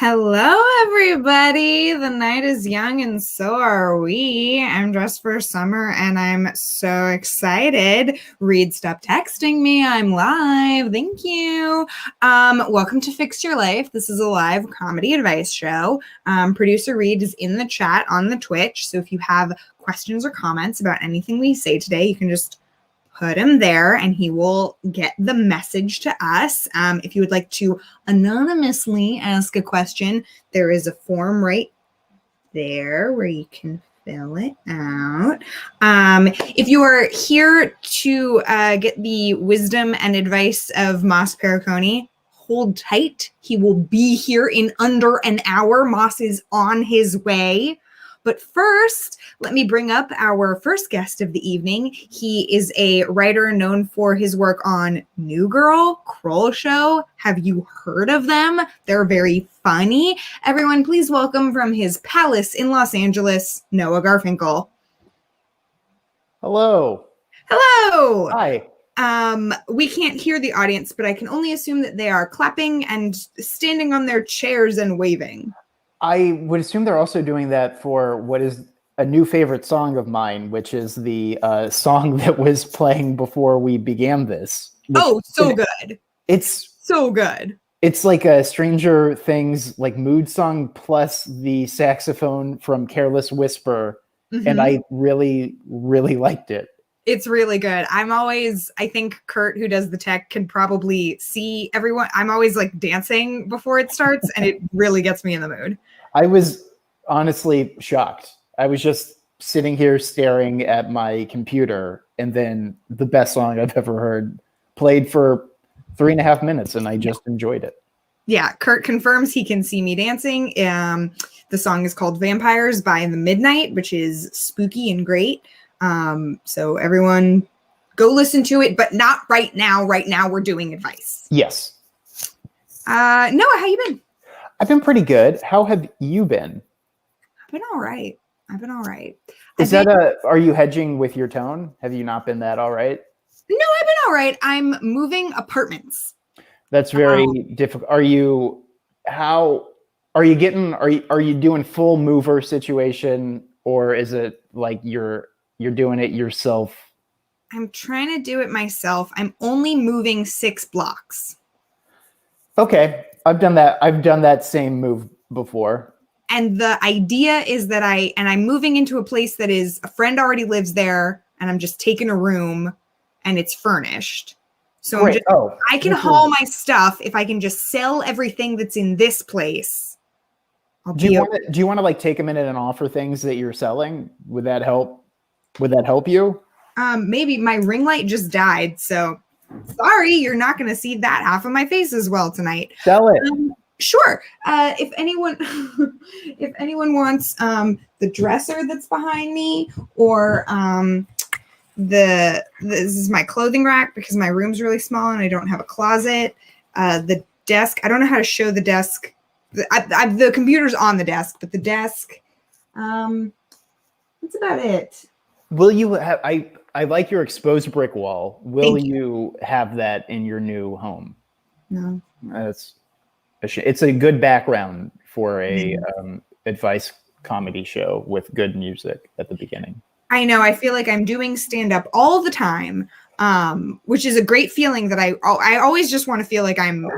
Hello, everybody. The night is young and so are we. I'm dressed for summer and I'm so excited. Reed, stop texting me. I'm live. Thank you. Welcome to Fix Your Life. This is a live comedy advice show. Producer Reed is in the chat on the Twitch. So if you have questions or comments about anything we say today, you can just put him there and he will get the message to us. If you would like to anonymously ask a question, there is a form right there where you can fill it out. If you are here to get the wisdom and advice of Moss Pericone, hold tight. He will be here in under an hour. Moss is on his way. But first, let me bring up our first guest of the evening. He is a writer known for his work on New Girl, Kroll Show. Have you heard of them? They're very funny. Everyone, please welcome from his palace in Los Angeles, Noah Garfinkel. Hello. Hello. Hi. We can't hear the audience, but I can only assume that they are clapping and standing on their chairs and waving. I would assume they're also doing that for what is a new favorite song of mine, which is the song that was playing before we began this. Oh, so good. It's so good. It's like a Stranger Things like mood song plus the saxophone from Careless Whisper. Mm-hmm. And I really, really liked it. It's really good. I think Kurt, who does the tech, can probably see everyone. I'm always like dancing before it starts and it really gets me in the mood. I was honestly shocked. I was just sitting here staring at my computer and then the best song I've ever heard played for 3.5 minutes and I just enjoyed it. Yeah, Kurt confirms he can see me dancing. The song is called Vampires by The Midnight, which is spooky and great. So everyone go listen to it, but not right now. Right now we're doing advice. Yes. Noah, how you been? I've been pretty good. How have you been? I've been all right. Are you hedging with your tone? Have you not been that all right? No, I've been all right. I'm moving apartments. That's very difficult. Are you doing full mover situation, or is it like you're doing it yourself? I'm trying to do it myself. I'm only moving 6 blocks. Okay. I've done that same move before. And the idea is that I'm moving into a place that is, a friend already lives there and I'm just taking a room and it's furnished. So I can haul my stuff if I can just sell everything that's in this place. Do you want to like take a minute and offer things that you're selling? Would that help? Would that help you? Maybe. My ring light just died, so sorry, you're not going to see that half of my face as well tonight. Sell it. Sure. If anyone wants the dresser that's behind me, or this is my clothing rack because my room's really small and I don't have a closet. The desk. I don't know how to show the desk. The computer's on the desk, but the desk. That's about it. Will you have? I like your exposed brick wall. Will you have that in your new home? No. It's a good background for a advice comedy show with good music at the beginning. I know. I feel like I'm doing stand-up all the time, which is a great feeling that I always just want to feel like I'm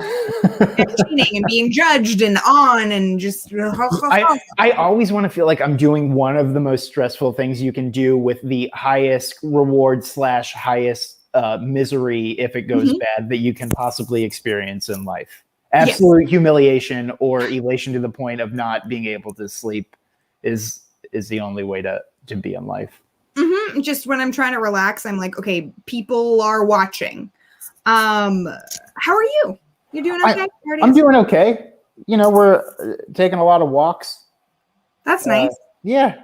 entertaining and being judged and on and just. I always want to feel like I'm doing one of the most stressful things you can do with the highest reward / highest misery if it goes bad that you can possibly experience in life. Absolute humiliation or elation to the point of not being able to sleep is the only way to be in life. Mm-hmm. Just when I'm trying to relax, I'm like, okay, people are watching. How are you? You doing okay? I'm doing okay. You know, we're taking a lot of walks. That's nice. Yeah.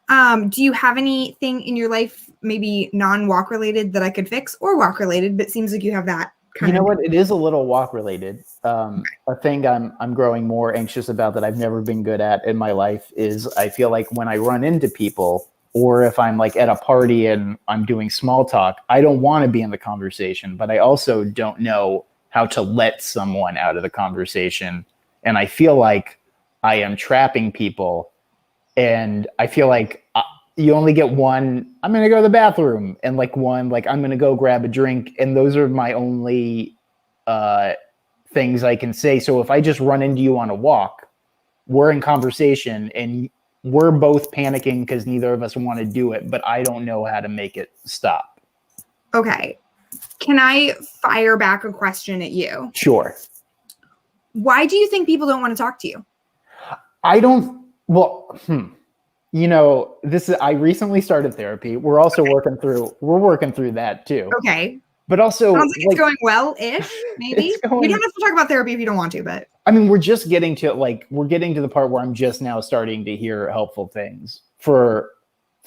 Do you have anything in your life, maybe non-walk related, that I could fix, or walk related, but it seems like you have that kind of. You know what? It is a little walk related. A thing I'm growing more anxious about that I've never been good at in my life is I feel like when I run into people, or if I'm like at a party and I'm doing small talk, I don't want to be in the conversation, but I also don't know how to let someone out of the conversation and I feel like I am trapping people, and I feel like you only get one, I'm going to go to the bathroom, and like one, like I'm going to go grab a drink. And those are my only things I can say. So if I just run into you on a walk, we're in conversation and we're both panicking because neither of us want to do it, but I don't know how to make it stop. Okay. Can I fire back a question at you? Sure. Why do you think people don't want to talk to you? I don't, well, you know, I recently started therapy. We're also working through that too. Okay. But also, sounds like it's going well-ish, maybe. You don't have to talk about therapy if you don't want to, but I mean, we're getting to the part where I'm just now starting to hear helpful things for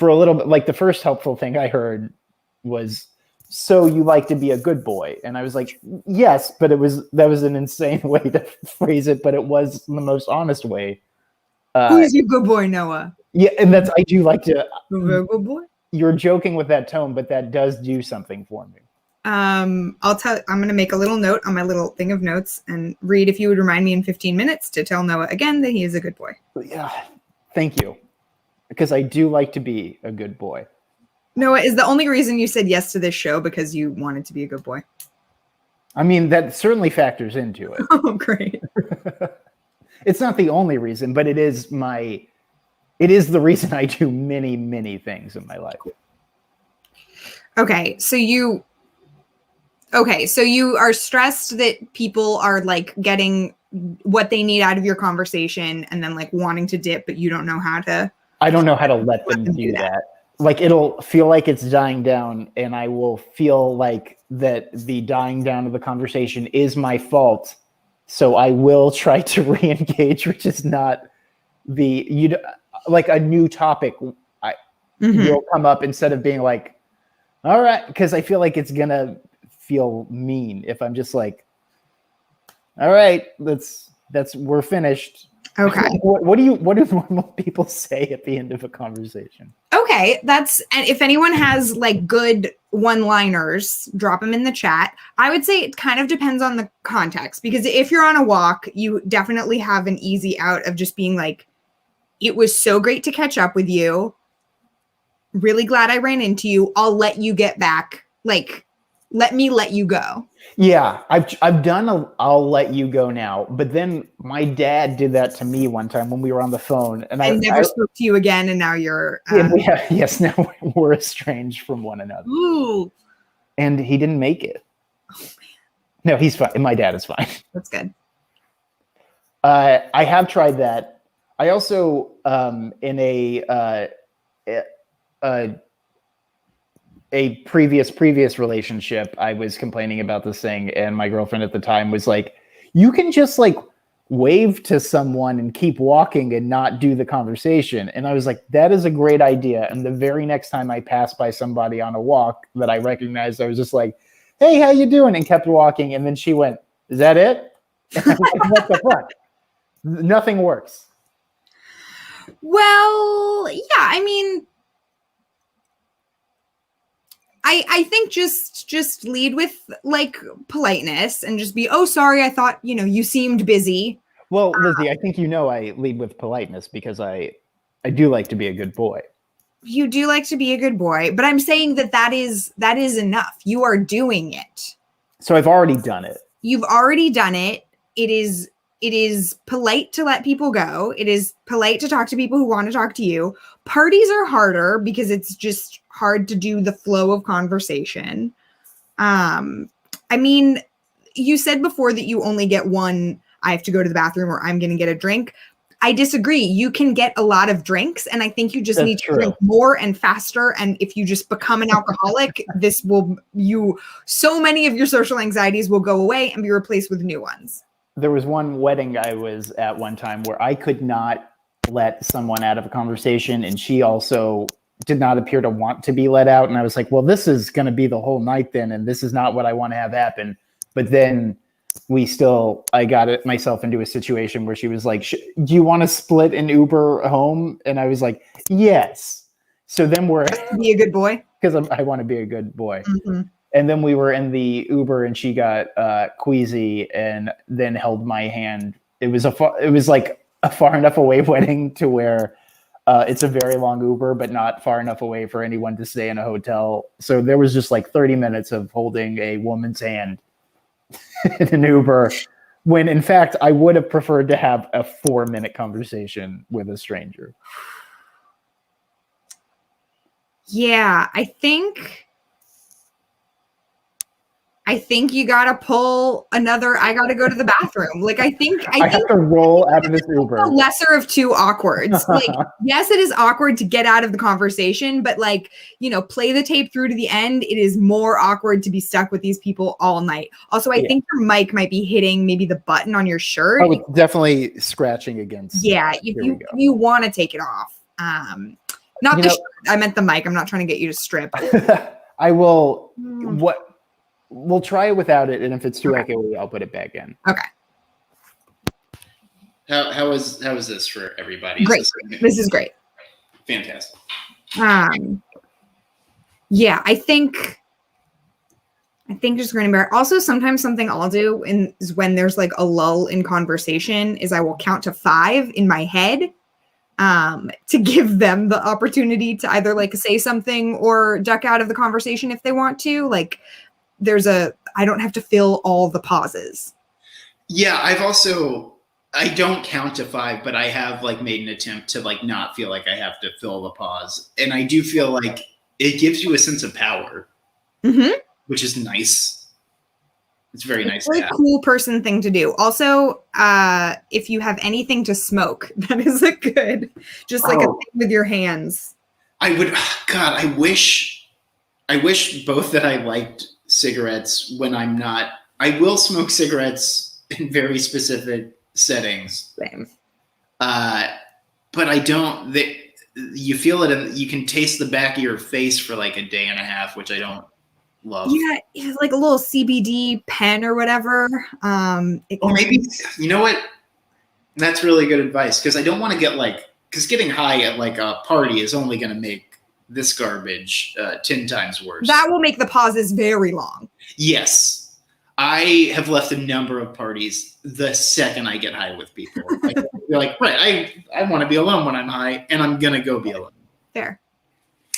a little bit. Like the first helpful thing I heard was, so you like to be a good boy? And I was like, yes, but that was an insane way to phrase it, but it was the most honest way. Who's your good boy, Noah? Yeah, and I do like to. Good boy. You're joking with that tone, but that does do something for me. I'm going to make a little note on my little thing of notes, and Reed, if you would remind me in 15 minutes to tell Noah again that he is a good boy. Yeah, thank you. Because I do like to be a good boy. Noah, is the only reason you said yes to this show because you wanted to be a good boy? I mean, that certainly factors into it. Oh, great. It's not the only reason, but it is the reason I do many, many things in my life. Okay, so you are stressed that people are like getting what they need out of your conversation and then like wanting to dip, but you don't know how to. I don't know how to let them do that. Like it'll feel like it's dying down, and I will feel like that the dying down of the conversation is my fault. So I will try to re-engage, which is not like a new topic. You'll come up instead of being like, all right, because I feel like it's gonna feel mean if I'm just like, all right, we're finished. Okay. What do normal people say at the end of a conversation? Okay, and if anyone has like good one-liners, drop them in the chat. I would say it kind of depends on the context, because if you're on a walk, you definitely have an easy out of just being like, it was so great to catch up with you. Really glad I ran into you. I'll let you get back. Like, let me let you go. Yeah, I've done I'll let you go now. But then my dad did that to me one time when we were on the phone, and I never spoke to you again. And now you're yes, now we're estranged from one another. Ooh. And he didn't make it. Oh, man. No, he's fine. My dad is fine. That's good. I have tried that. I also in a previous relationship, I was complaining about this thing, and my girlfriend at the time was like, you can just like wave to someone and keep walking and not do the conversation. And I was like, that is a great idea. And the very next time I passed by somebody on a walk that I recognized, I was just like, hey, how you doing? And kept walking. And then she went, is that it? And I was like, what the fuck? Nothing works. Well, yeah, I mean, I think just lead with like politeness and just be, oh, sorry, I thought, you seemed busy. Well, Lizzie, I think I lead with politeness because I do like to be a good boy. You do like to be a good boy, but I'm saying that is enough. You are doing it. So I've already done it. You've already done it. It is polite to let people go. It is polite to talk to people who want to talk to you. Parties are harder because it's just hard to do the flow of conversation. I mean, you said before that you only get one, I have to go to the bathroom or I'm going to get a drink. I disagree. You can get a lot of drinks, and I think you just need to drink more and faster. And if you just become an alcoholic, so many of your social anxieties will go away and be replaced with new ones. There was one wedding I was at one time where I could not let someone out of a conversation, and she also did not appear to want to be let out. And I was like, well, this is going to be the whole night then, and this is not what I want to have happen. But then I got myself into a situation where she was like, do you want to split an Uber home? And I was like, yes. So then be a good boy. Because I want to be a good boy. Mm-hmm. And then we were in the Uber, and she got queasy and then held my hand it was like a far enough away wedding to where it's a very long Uber, but not far enough away for anyone to stay in a hotel. So there was just like 30 minutes of holding a woman's hand in an Uber, when in fact I would have preferred to have a 4-minute conversation with a stranger. Yeah, I think you gotta pull another. I gotta go to the bathroom. Like I think have to roll out of this Uber. The lesser of two awkwards. Like yes, it is awkward to get out of the conversation, but like play the tape through to the end. It is more awkward to be stuck with these people all night. Also, I think your mic might be hitting maybe the button on your shirt. Oh, it's definitely scratching against. Yeah, if you want to take it off. Not the shirt. I meant the mic. I'm not trying to get you to strip. I will. We'll try it without it, and if it's too echoey, I'll put it back in. Okay. How is this for everybody? Great. This is great. Fantastic. Yeah, I think just going to be also sometimes something I'll do is when there's like a lull in conversation is I will count to 5 in my head to give them the opportunity to either like say something or duck out of the conversation if they want to. Like I don't have to fill all the pauses. Yeah, I don't count to 5, but I have like made an attempt to like not feel like I have to fill the pause. And I do feel like it gives you a sense of power, which is nice. It's very nice. It's a cool person thing to do. Also, if you have anything to smoke, that is a good, just like a thing with your hands. I wish both that I liked cigarettes when I'm not. I will smoke cigarettes in very specific settings. Same. But I don't. You feel it, and you can taste the back of your face for like a day and a half, which I don't love. Yeah, it's like a little CBD pen or whatever. Or maybe you know what? That's really good advice because I don't want to get because getting high at like a party is only going to make this garbage 10 times worse. That will make the pauses very long. Yes. I have left a number of parties the second I get high with people. You're like, right, I want to be alone when I'm high, and I'm going to go be alone. Fair.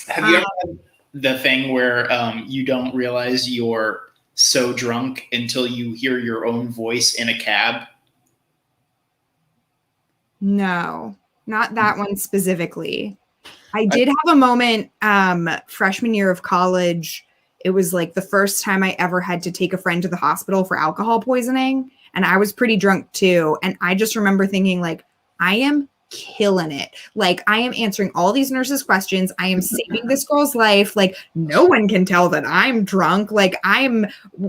Have you ever had the thing where you don't realize you're so drunk until you hear your own voice in a cab? No, not that one specifically. I did have a moment freshman year of college. It was like the first time I ever had to take a friend to the hospital for alcohol poisoning. And I was pretty drunk too. And I just remember thinking like, I am killing it. Like I am answering all these nurses' questions. I am saving this girl's life. Like no one can tell that I'm drunk. Like I'm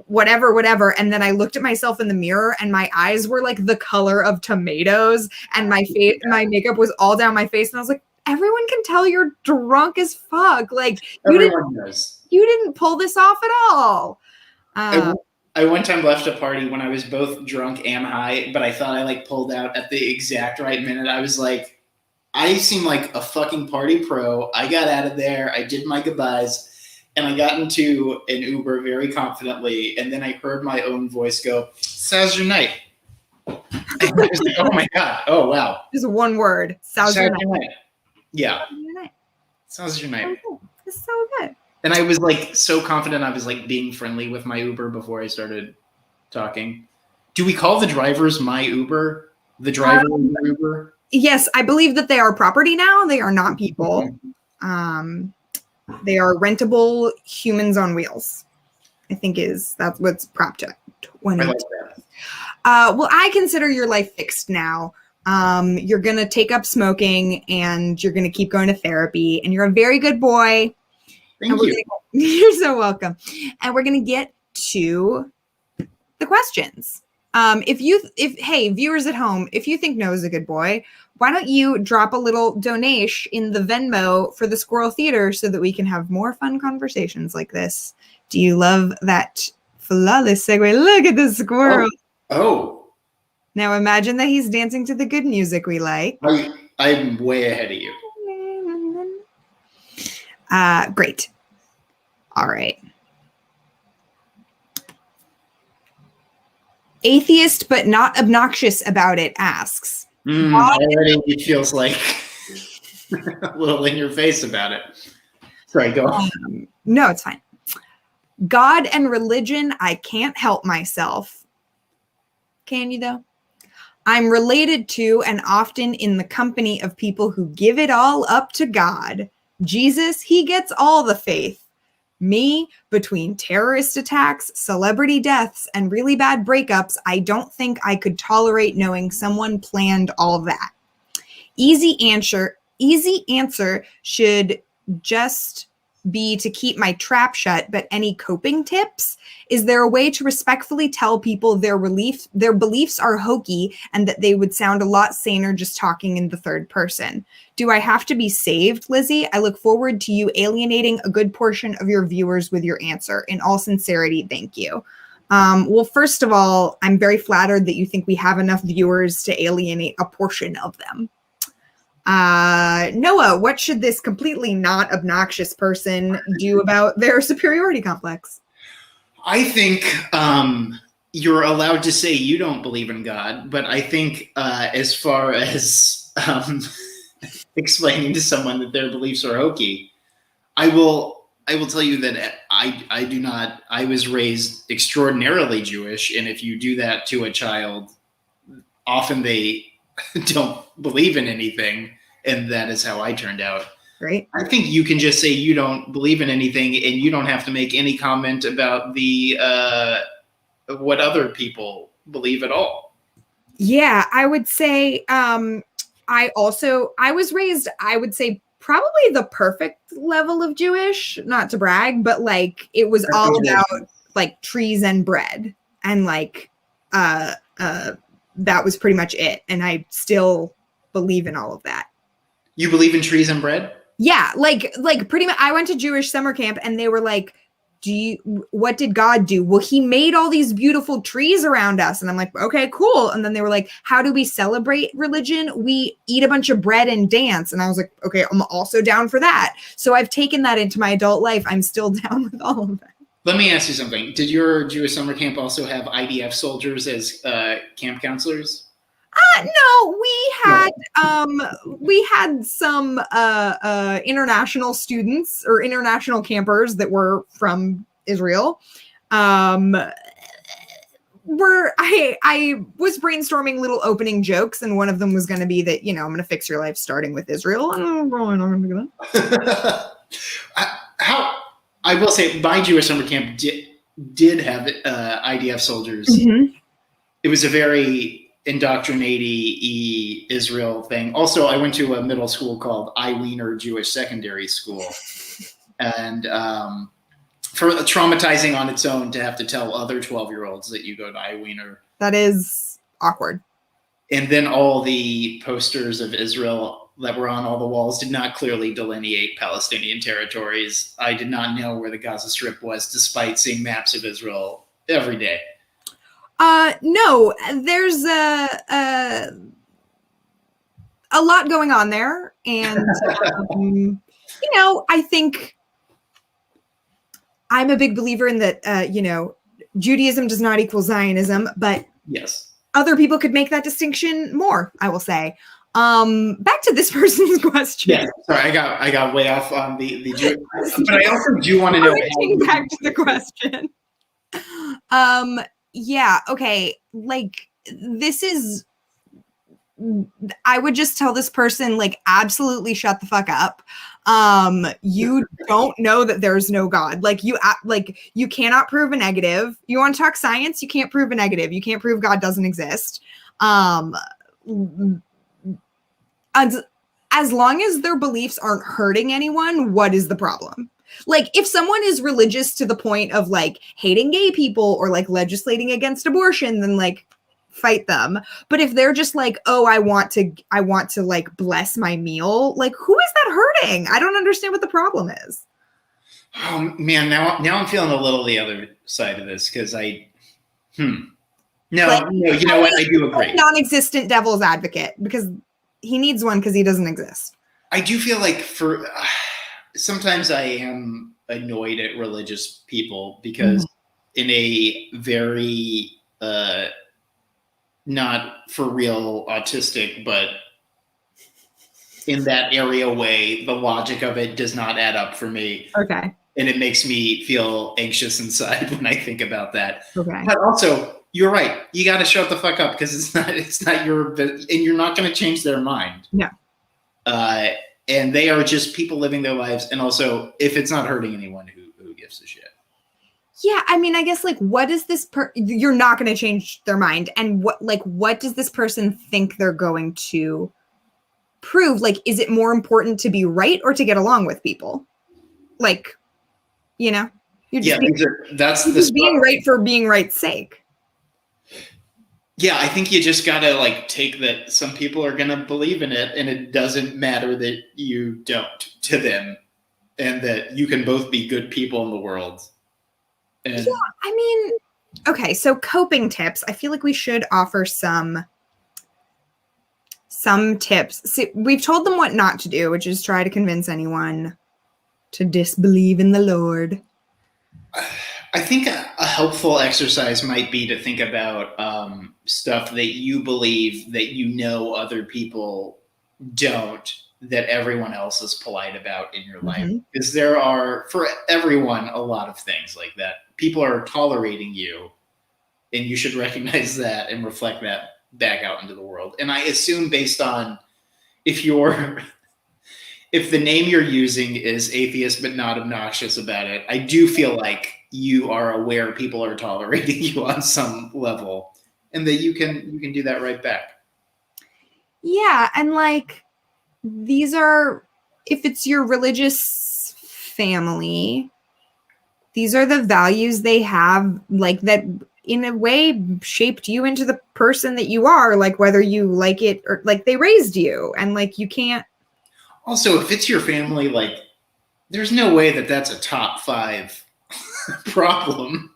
whatever. And then I looked at myself in the mirror and my eyes were like the color of tomatoes and my face, my makeup was all down my face. And I was like, everyone can tell you're drunk as fuck. Like everyone knows. You didn't pull this off at all. I one time left a party when I was both drunk and high, but I thought I like pulled out at the exact right minute. I was like, I seem like a fucking party pro. I got out of there. I did my goodbyes and I got into an Uber very confidently. And then I heard my own voice go, "So how's your night?" And I was like, oh my God. Oh, wow. Just one word. Sounds your night. Yeah. Sounds your night. It's so good. And I was like so confident I was like being friendly with my Uber before I started talking. Do we call the drivers my Uber? The driver of the Uber? Yes, I believe that they are property now. They are not people. They are rentable humans on wheels. I think that's what's Prop 20. I like that. Well, I consider your life fixed now. You're going to take up smoking and you're going to keep going to therapy and you're a very good boy. Thank you. You're so welcome. And we're going to get to the questions. Hey, viewers at home, if you think Noah's a good boy, why don't you drop a little donation in the Venmo for the Squirrel Theater so that we can have more fun conversations like this? Do you love that flawless segue? Look at the squirrel. Oh. Now imagine that he's dancing to the good music we like. I'm way ahead of you. Great. All right. Atheist but not obnoxious about it asks. Already it feels like a little in your face about it. Sorry, go on. No, it's fine. God and religion, I can't help myself. Can you, though? I'm related to and often in the company of people who give it all up to God. Jesus, he gets all the faith. Me, between terrorist attacks, celebrity deaths, and really bad breakups, I don't think I could tolerate knowing someone planned all that. Easy answer should just be to keep my trap shut, but any coping tips? Is there a way to respectfully tell people their beliefs are hokey and that they would sound a lot saner just talking in the third person? Do I have to be saved, Lizzie? I look forward to you alienating a good portion of your viewers with your answer. In all sincerity, thank you. Well, first of all, I'm very flattered that you think we have enough viewers to alienate a portion of them. Noah, what should this completely not obnoxious person do about their superiority complex? I think you're allowed to say you don't believe in God, but I think as far as explaining to someone that their beliefs are hokey, I will tell you that I do not. I was raised extraordinarily Jewish, and if you do that to a child, often they don't believe in anything, and that is how I turned out. Right. I think you can just say you don't believe in anything, and you don't have to make any comment about the what other people believe at all. Yeah, I would say I was raised, I would say probably the perfect level of Jewish, not to brag, but like it was all about like trees and bread, and like that was pretty much it. And I still believe in all of that. You believe in trees and bread? Yeah, like pretty much. I went to Jewish summer camp and they were like, what did God do? Well, he made all these beautiful trees around us. And I'm like, okay, cool. And then they were like, how do we celebrate religion? We eat a bunch of bread and dance. And I was like, okay, I'm also down for that. So I've taken that into my adult life. I'm still down with all of that. Let me ask you something. Did your Jewish summer camp also have IDF soldiers as camp counselors? No, we had some international students or international campers that were from Israel. I was brainstorming little opening jokes, and one of them was going to be that, I'm going to fix your life starting with Israel. I'm probably not going to do that. I will say my Jewish summer camp did have IDF soldiers. Mm-hmm. It was a very indoctrinating Israel thing. Also, I went to a middle school called Wiener Jewish Secondary School, and for traumatizing on its own to have to tell other 12-year-olds that you go to Wiener. That is awkward. And then all the posters of Israel that were on all the walls did not clearly delineate Palestinian territories. I did not know where the Gaza Strip was, despite seeing maps of Israel every day. No, there's a lot going on there. And, I think I'm a big believer in that, Judaism does not equal Zionism, but yes, other people could make that distinction more, I will say. Back to this person's question. Yeah, sorry, I got way off on the Jewish, but I also do want to know. Back to the question. Yeah, okay. Like, this is, I would just tell this person, like, absolutely shut the fuck up. You don't know that there's no God. Like, you cannot prove a negative. You want to talk science? You can't prove a negative. You can't prove God doesn't exist. As long as their beliefs aren't hurting anyone, what is the problem? Like, if someone is religious to the point of like hating gay people or like legislating against abortion, then like fight them. But if they're just like, oh, I want to like bless my meal, like, who is that hurting? I don't understand what the problem is. Oh man, now I'm feeling a little the other side of this because no, you know what? I do agree. Non-existent devil's advocate, because he needs one because he doesn't exist. I do feel like sometimes I am annoyed at religious people because in a very not for real autistic, but in that area way, the logic of it does not add up for me. Okay. And it makes me feel anxious inside when I think about that. Okay. But also, you're right. You got to shut the fuck up because it's not your, and you're not going to change their mind. No. And they are just people living their lives. And also, if it's not hurting anyone, who gives a shit? Yeah, I mean, I guess like, what is this? You're not going to change their mind, and what does this person think they're going to prove? Like, is it more important to be right or to get along with people? Like, you know, you're just being right for being right's sake. Yeah, I think you just gotta like take that some people are gonna believe in it, and it doesn't matter that you don't to them, and that you can both be good people in the world. And yeah, I mean, okay, so coping tips. I feel like we should offer some tips. See, we've told them what not to do, which is try to convince anyone to disbelieve in the Lord. I think a helpful exercise might be to think about stuff that you believe that you know other people don't, that everyone else is polite about in your life. Because there are, for everyone, a lot of things like that. People are tolerating you, and you should recognize that and reflect that back out into the world. And I assume based on if the name you're using is atheist but not obnoxious about it, I do feel like you are aware people are tolerating you on some level, and that you can do that right back. Yeah, and like these are, if it's your religious family, these are the values they have, like that in a way shaped you into the person that you are, like whether you like it or like they raised you, and like you can't. Also, if it's your family, like there's no way that that's a top 5 problem.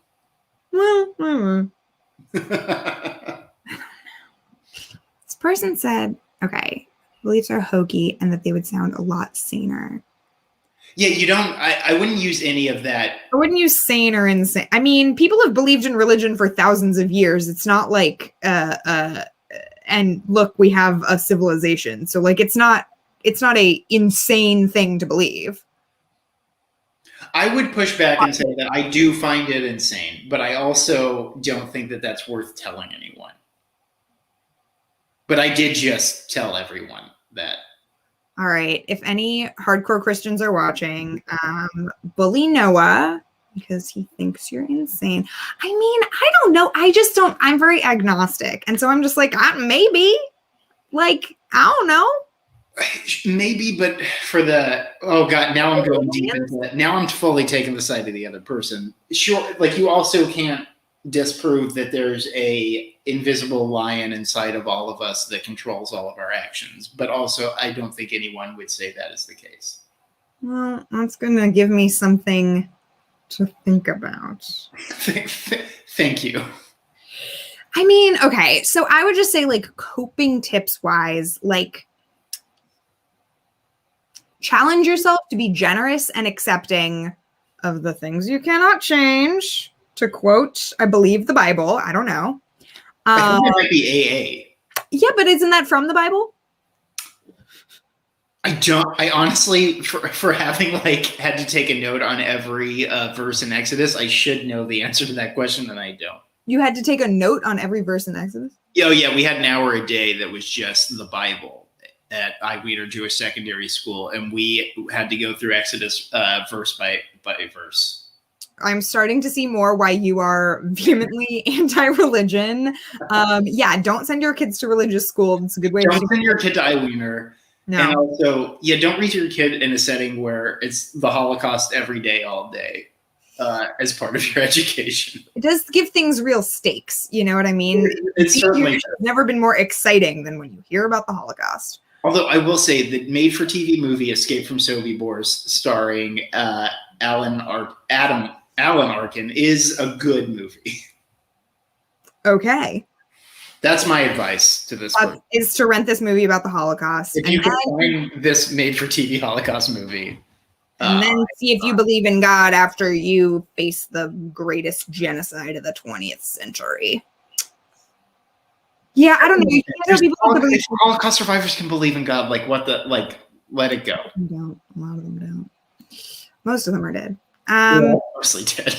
Well, this person said, okay, beliefs are hokey and that they would sound a lot saner. Yeah, you don't, I wouldn't use any of that. I wouldn't use sane or insane. I mean, people have believed in religion for thousands of years. It's not like, and look, we have a civilization. So like, it's not a insane thing to believe. I would push back and say that I do find it insane, but I also don't think that that's worth telling anyone. But I did just tell everyone that. All right. If any hardcore Christians are watching, bully Noah because he thinks you're insane. I mean, I don't know. I'm very agnostic. And so I'm just like, maybe. Like, I don't know. Maybe, but for oh God, now I'm going deep into it. Now I'm fully taking the side of the other person. Sure, like you also can't disprove that there's a invisible lion inside of all of us that controls all of our actions. But also, I don't think anyone would say that is the case. Well, that's going to give me something to think about. Thank you. I mean, okay, so I would just say, like, coping tips wise, like, challenge yourself to be generous and accepting of the things you cannot change. To quote, I believe the Bible. I don't know. I think it might be AA. Yeah, but isn't that from the Bible? I honestly, for having like had to take a note on every verse in Exodus, I should know the answer to that question, and I don't. You had to take a note on every verse in Exodus? Oh yeah, we had an hour a day that was just the Bible at Weeder Jewish Secondary School, and we had to go through Exodus verse by verse. I'm starting to see more why you are vehemently anti-religion. Yeah, don't send your kids to religious school. It's a good way. Don't send your kid to Weeder. No. And also, yeah, don't raise your kid in a setting where it's the Holocaust every day, all day, as part of your education. It does give things real stakes. You know what I mean? It's certainly never been more exciting than when you hear about the Holocaust. Although I will say the made-for-TV movie Escape from Sobibor, starring Alan Arkin, is a good movie. Okay. That's my advice to this person. Is to rent this movie about the Holocaust. If you can find this made-for-TV Holocaust movie. And then see if you believe in God after you face the greatest genocide of the 20th century. Yeah, I don't know. You can't tell people All, to believe. if Holocaust survivors can believe in God, like what the like, let it go. Don't. A lot of them don't. Most of them are dead. Mostly dead.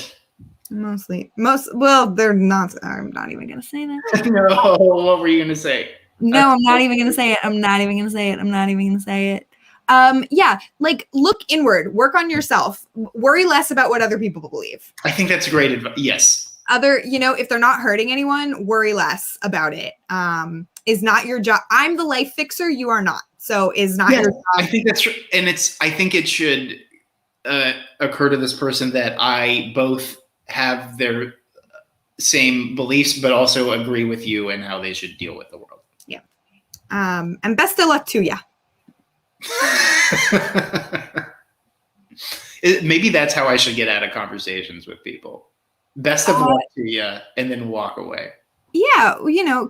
Well, they're not. I'm not even gonna say that. No, what were you gonna say? No, I'm not even gonna say it. I'm not even gonna say it. Yeah, like look inward, work on yourself, worry less about what other people believe. I think that's great advice. Yes. If they're not hurting anyone, worry less about it. Is not your job. I'm the life fixer. You are not. So is not your job. I think that's true. And I think it should occur to this person that I both have their same beliefs, but also agree with you and how they should deal with the world. Yeah. And best of luck to ya. Maybe that's how I should get out of conversations with people. Best of luck to you, and then walk away. Yeah,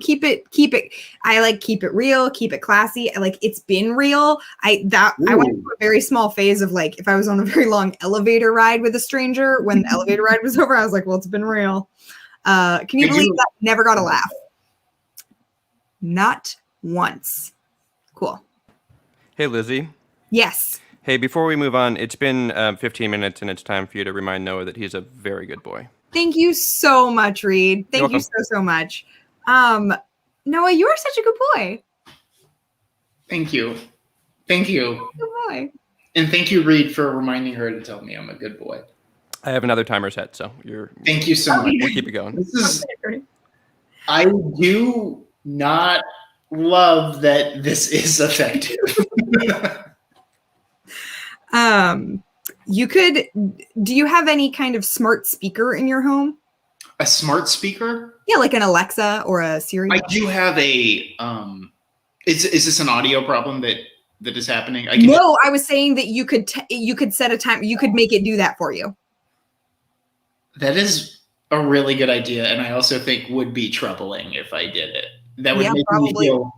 keep it. I like keep it real, keep it classy. Like it's been real. I went through a very small phase of like if I was on a very long elevator ride with a stranger, when the elevator ride was over, I was like, well, it's been real. Can you believe that? Never got a laugh. Not once. Cool. Hey, Lizzie. Yes. Hey, before we move on, it's been 15 minutes and it's time for you to remind Noah that he's a very good boy. Thank you so much, Reed. Thank you so much. Noah, you are such a good boy. Thank you. Thank you. Good boy. And thank you, Reed, for reminding her to tell me I'm a good boy. I have another timer set, so you're. Thank you so much. We'll keep it going. I do not love that this is effective. Do you have any kind of smart speaker in your home? A smart speaker? Yeah, like an Alexa or a Siri. I do have a, is this an audio problem that is happening? I was saying that you could set a time, you could make it do that for you. That is a really good idea. And I also think would be troubling if I did it. That would make me feel,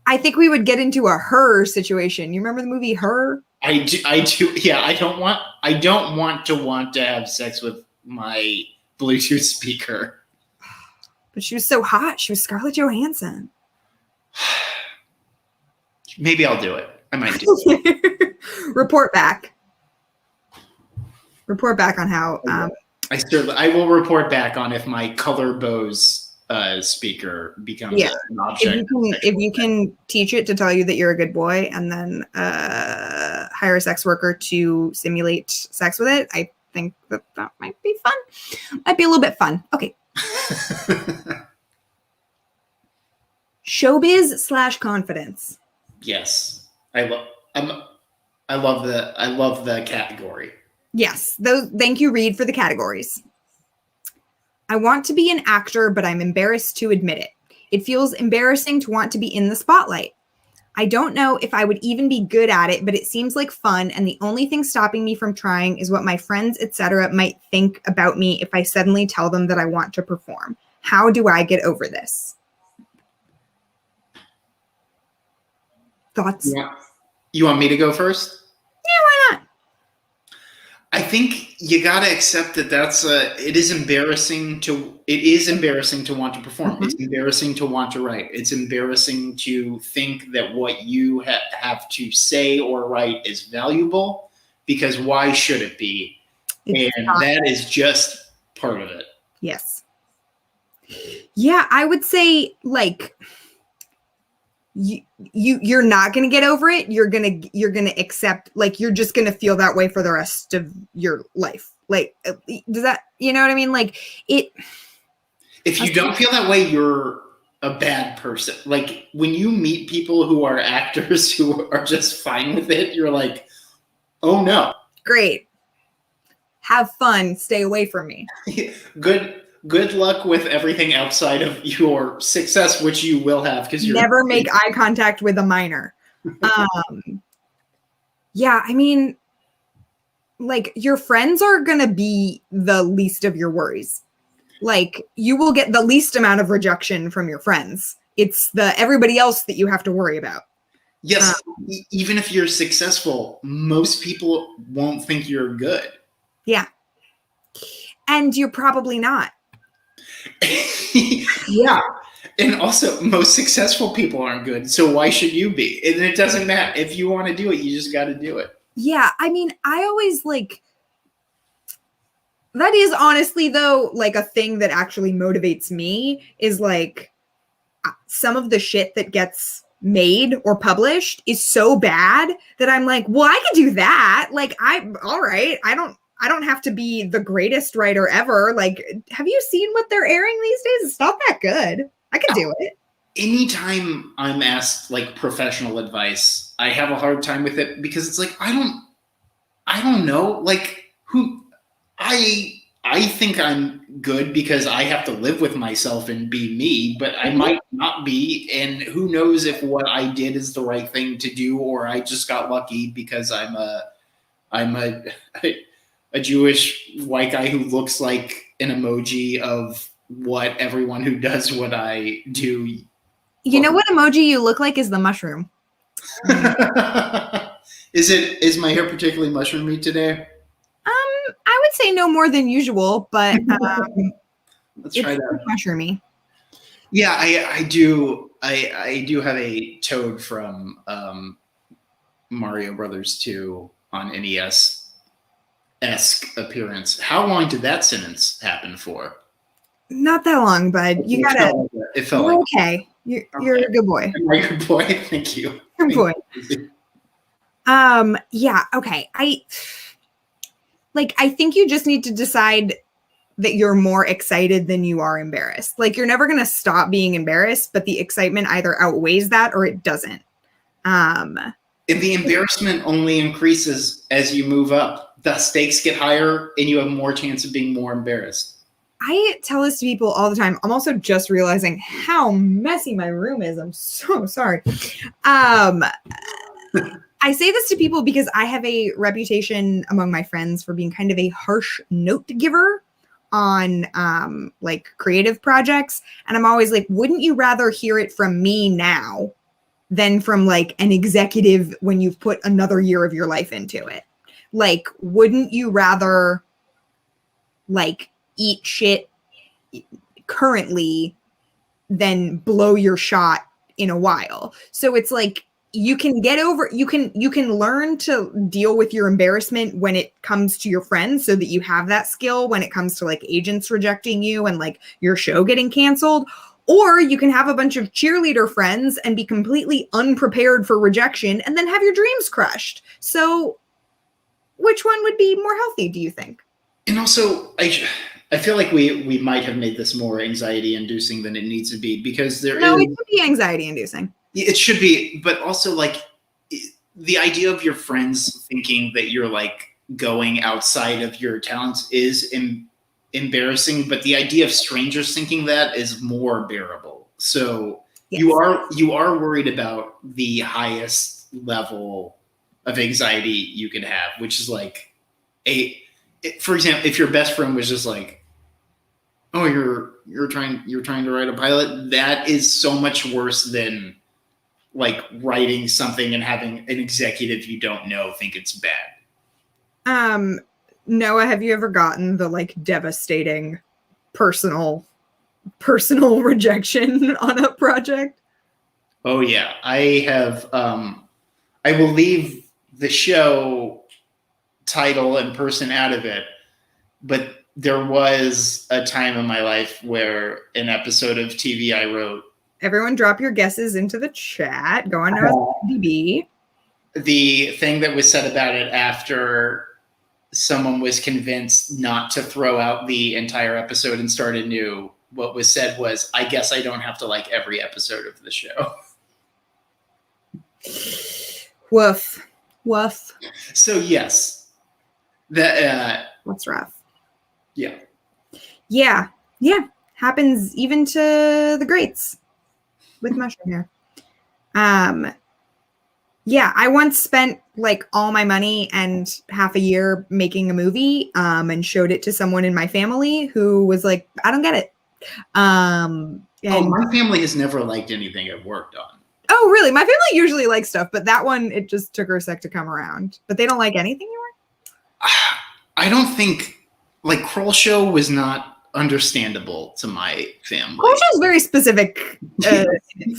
I think we would get into a Her situation. You remember the movie Her? I do. Yeah, I don't want to have sex with my Bluetooth speaker. But she was so hot. She was Scarlett Johansson. Maybe I'll do it. I might do it. Report back on how. I will report back on if my Color Bose speaker becomes an object. If you can teach it to tell you that you're a good boy and then hire a sex worker to simulate sex with it, I think that might be fun. Might be a little bit fun. Okay. Showbiz / confidence. Yes. I love the category. Yes. Thank you, Reed, for the categories. I want to be an actor, but I'm embarrassed to admit it. It feels embarrassing to want to be in the spotlight. I don't know if I would even be good at it, but it seems like fun, and the only thing stopping me from trying is what my friends, etc., might think about me if I suddenly tell them that I want to perform. How do I get over this? Thoughts? Yeah. You want me to go first? Yeah, why not? I think you got to accept that it is embarrassing to want to perform. Mm-hmm. It's embarrassing to want to write. It's embarrassing to think that what you have to say or write is valuable, because why should it be? That is just part of it. Yes. Yeah, I would say like you're not going to get over it. You're going to accept, like, you're just going to feel that way for the rest of your life. Like, does that, you know what I mean? Like if you don't feel that way, you're a bad person. Like when you meet people who are actors who are just fine with it, you're like, oh no. Great. Have fun. Stay away from me. Good luck with everything outside of your success, which you will have, because you're never make eye contact with a minor. Yeah, I mean, like, your friends are gonna be the least of your worries. Like, you will get the least amount of rejection from your friends. It's everybody else that you have to worry about. Yes, even if you're successful, most people won't think you're good. Yeah, and you're probably not. Yeah. And also, most successful people aren't good, so why should you be? And it doesn't matter. If you want to do it, you just got to do it. Yeah, I mean, I always like that is honestly though like a thing that actually motivates me is like some of the shit that gets made or published is so bad that I'm like, well, I could do that. Like all right. I don't have to be the greatest writer ever. Like, have you seen what they're airing these days? It's not that good. I could do it. Anytime I'm asked like professional advice, I have a hard time with it because it's like I don't know. Like I think I'm good because I have to live with myself and be me, but I might not be, and who knows if what I did is the right thing to do, or I just got lucky because I'm a Jewish white guy who looks like an emoji of what everyone who does what I do. You know what emoji you look like is the mushroom. Is my hair particularly mushroomy today? I would say no more than usual, but Let's try that. Mushroomy. Yeah, I do. I do have a Toad from Mario Brothers 2 on NES-esque appearance. How long did that sentence happen for? Not that long, bud. You gotta. It felt like okay. You're a good boy. Am I a good boy? Thank you. Good boy. Yeah. Okay. I think you just need to decide that you're more excited than you are embarrassed. Like, you're never going to stop being embarrassed, but the excitement either outweighs that or it doesn't. And the embarrassment only increases as you move up. The stakes get higher and you have more chance of being more embarrassed. I tell this to people all the time. I'm also just realizing how messy my room is. I'm so sorry. I say this to people because I have a reputation among my friends for being kind of a harsh note giver on like creative projects. And I'm always like, wouldn't you rather hear it from me now than from like an executive when you've put another year of your life into it? Like, wouldn't you rather like eat shit currently than blow your shot in a while? So it's like, you can learn to deal with your embarrassment when it comes to your friends so that you have that skill when it comes to like agents rejecting you and like your show getting canceled. Or you can have a bunch of cheerleader friends and be completely unprepared for rejection and then have your dreams crushed. So which one would be more healthy, do you think? And also, I feel like we might have made this more anxiety inducing than it needs to be because it should be anxiety inducing. It should be, but also like the idea of your friends thinking that you're like going outside of your talents is embarrassing, but the idea of strangers thinking that is more bearable. So yes. you are worried about the highest level of anxiety you can have, which is like for example, if your best friend was just like, oh, you're trying to write a pilot, that is so much worse than like writing something and having an executive you don't know think it's bad. Noah, have you ever gotten the like devastating personal rejection on a project? Oh yeah, I have. I will leave the show title and person out of it, but there was a time in my life where an episode of TV I wrote. Everyone drop your guesses into the chat. Go on to DB. The thing that was said about it after someone was convinced not to throw out the entire episode and start anew, what was said was, I guess I don't have to like every episode of the show. Woof. Woof. So yes. That's rough. Yeah. Yeah. Yeah. Happens even to the greats. With mushroom hair. Yeah, I once spent like all my money and half a year making a movie and showed it to someone in my family who was like, I don't get it. And my family has never liked anything I've worked on. Oh, really? My family usually likes stuff, but that one, it just took her a sec to come around. But they don't like anything you work? I don't think, like, Kroll Show was not understandable to my family. Culture is very specific.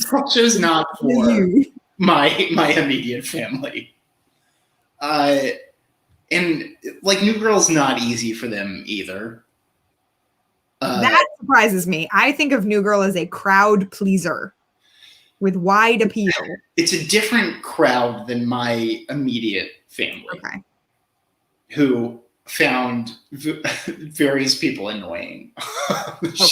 Culture is not for my immediate family. And like New Girl's not easy for them either. That surprises me. I think of New Girl as a crowd pleaser with wide appeal. It's a different crowd than my immediate family. Okay. Who found various people annoying. Okay.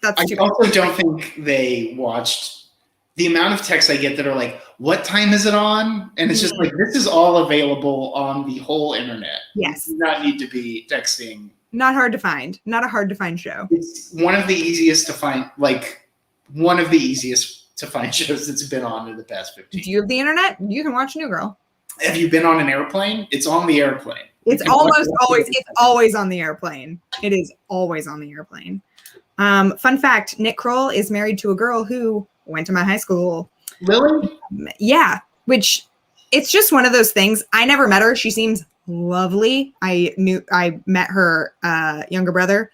That's I also don't think they watched the amount of texts I get that are like, what time is it on? And it's just like, this is all available on the whole internet. Yes. You do not need to be texting. Not hard to find. Not a hard to find show. It's one of the easiest to find, one of the easiest to find shows that's been on in the past 15 years. Do you have the internet? You can watch New Girl. Have you been on an airplane? It's on the airplane. It's always on the airplane. It is always on the airplane. Fun fact, Nick Kroll is married to a girl who went to my high school. Really? Yeah, which it's just one of those things. I never met her. She seems lovely. I met her younger brother.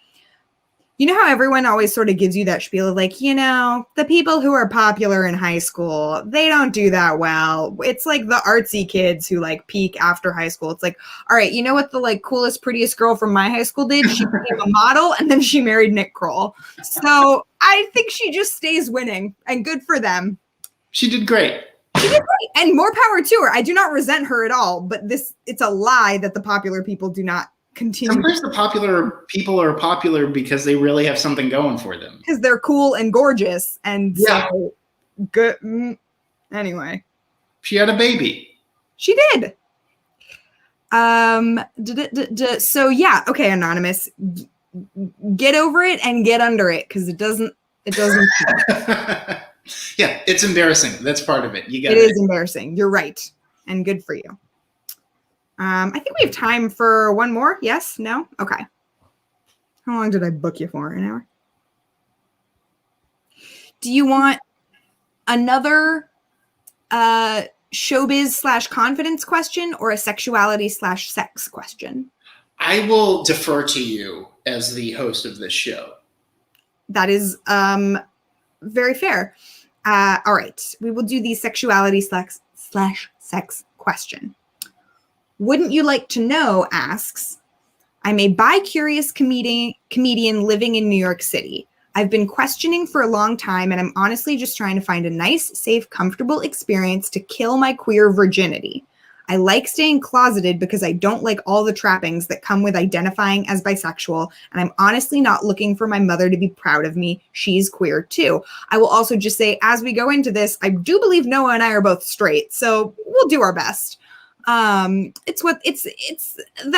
You know how everyone always sort of gives you that spiel of like, the people who are popular in high school, they don't do that well. It's like the artsy kids who like peak after high school. It's like, all right, you know what the like coolest, prettiest girl from my high school did? She became a model and then she married Nick Kroll. So I think she just stays winning and good for them. She did great. She did great. And more power to her. I do not resent her at all, but it's a lie that the popular people do not continue. Sometimes the popular people are popular because they really have something going for them. Because they're cool and gorgeous. And so good. Anyway. She had a baby. She did. So yeah. Okay, Anonymous. Get over it and get under it because it doesn't. Yeah, it's embarrassing. That's part of it. It is embarrassing. You're right. And good for you. I think we have time for one more. Yes? No? Okay. How long did I book you for? An hour? Do you want another showbiz / confidence question or a sexuality / sex question? I will defer to you as the host of this show. That is very fair. All right. We will do the sexuality / sex question. Wouldn't you like to know asks, I'm a bi-curious comedian living in New York City. I've been questioning for a long time, and I'm honestly just trying to find a nice, safe, comfortable experience to kill my queer virginity. I like staying closeted because I don't like all the trappings that come with identifying as bisexual, and I'm honestly not looking for my mother to be proud of me. She's queer too. I will also just say, as we go into this, I do believe Noah and I are both straight, so we'll do our best. That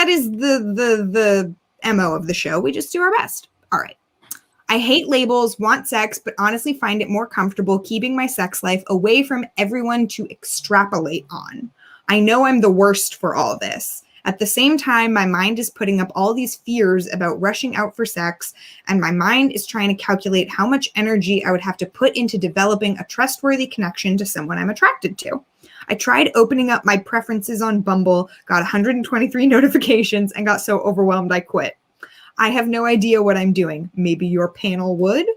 is the MO of the show. We just do our best. All right. I hate labels, want sex, but honestly find it more comfortable keeping my sex life away from everyone to extrapolate on. I know I'm the worst for all this. At the same time, my mind is putting up all these fears about rushing out for sex, and my mind is trying to calculate how much energy I would have to put into developing a trustworthy connection to someone I'm attracted to. I tried opening up my preferences on Bumble, got 123 notifications, and got so overwhelmed I quit. I have no idea what I'm doing. Maybe your panel would?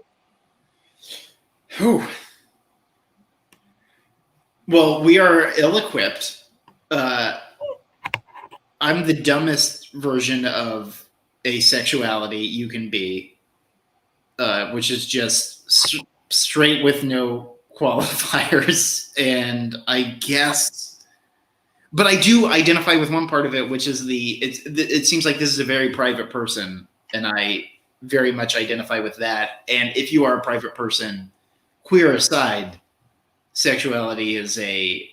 Whew. Well, we are ill-equipped. I'm the dumbest version of asexuality you can be, which is just straight with no qualifiers. And I guess, but I do identify with one part of it, which is it seems like this is a very private person, and I very much identify with that. And if you are a private person, queer aside, sexuality is a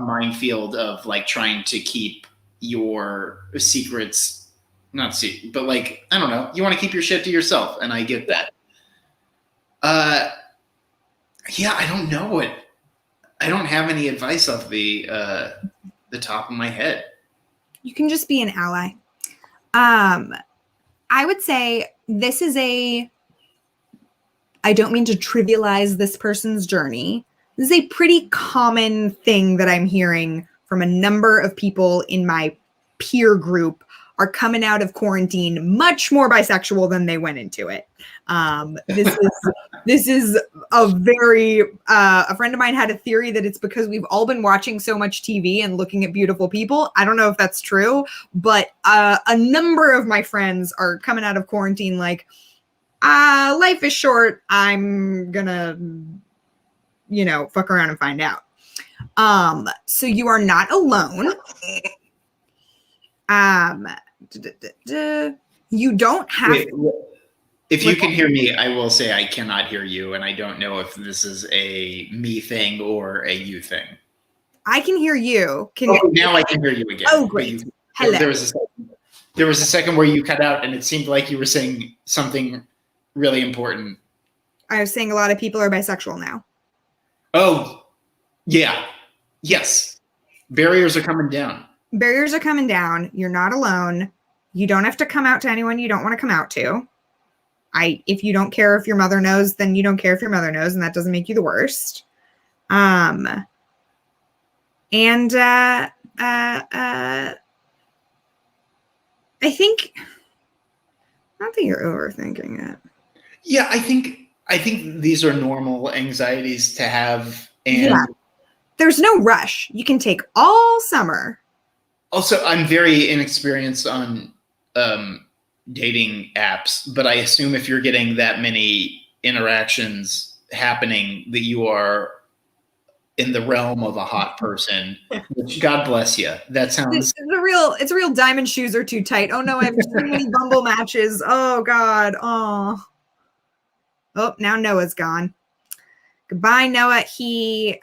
minefield of like trying to keep your secrets, not secret, but like, I don't know, you want to keep your shit to yourself, and I get that. Yeah, I don't know what. I don't have any advice off the top of my head. You can just be an ally. I would say this is I don't mean to trivialize this person's journey. This is a pretty common thing that I'm hearing from a number of people in my peer group are coming out of quarantine much more bisexual than they went into it. This is a very a friend of mine had a theory that it's because we've all been watching so much TV and looking at beautiful people. I don't know if that's true, but a number of my friends are coming out of quarantine like, life is short. I'm gonna, fuck around and find out. So you are not alone. You don't have. Wait, if you can hear me, I will say I cannot hear you, and I don't know if this is a me thing or a you thing. I can hear you. Now I can hear you again. Oh, great. Hello. There was a second where you cut out, and it seemed like you were saying something really important. I was saying a lot of people are bisexual now. Oh, yeah. Yes. Barriers are coming down. Barriers are coming down. You're not alone. You don't have to come out to anyone you don't want to come out to. If you don't care if your mother knows, then you don't care if your mother knows, and that doesn't make you the worst. I think not that you're overthinking it. Yeah, I think these are normal anxieties to have, and there's no rush. You can take all summer. Also, I'm very inexperienced on dating apps, but I assume if you're getting that many interactions happening, that you are in the realm of a hot person. Which, God bless you. That sounds. It's a real diamond shoes are too tight. Oh no, I have too many Bumble matches. Oh God. Oh, now Noah's gone. Goodbye, Noah. He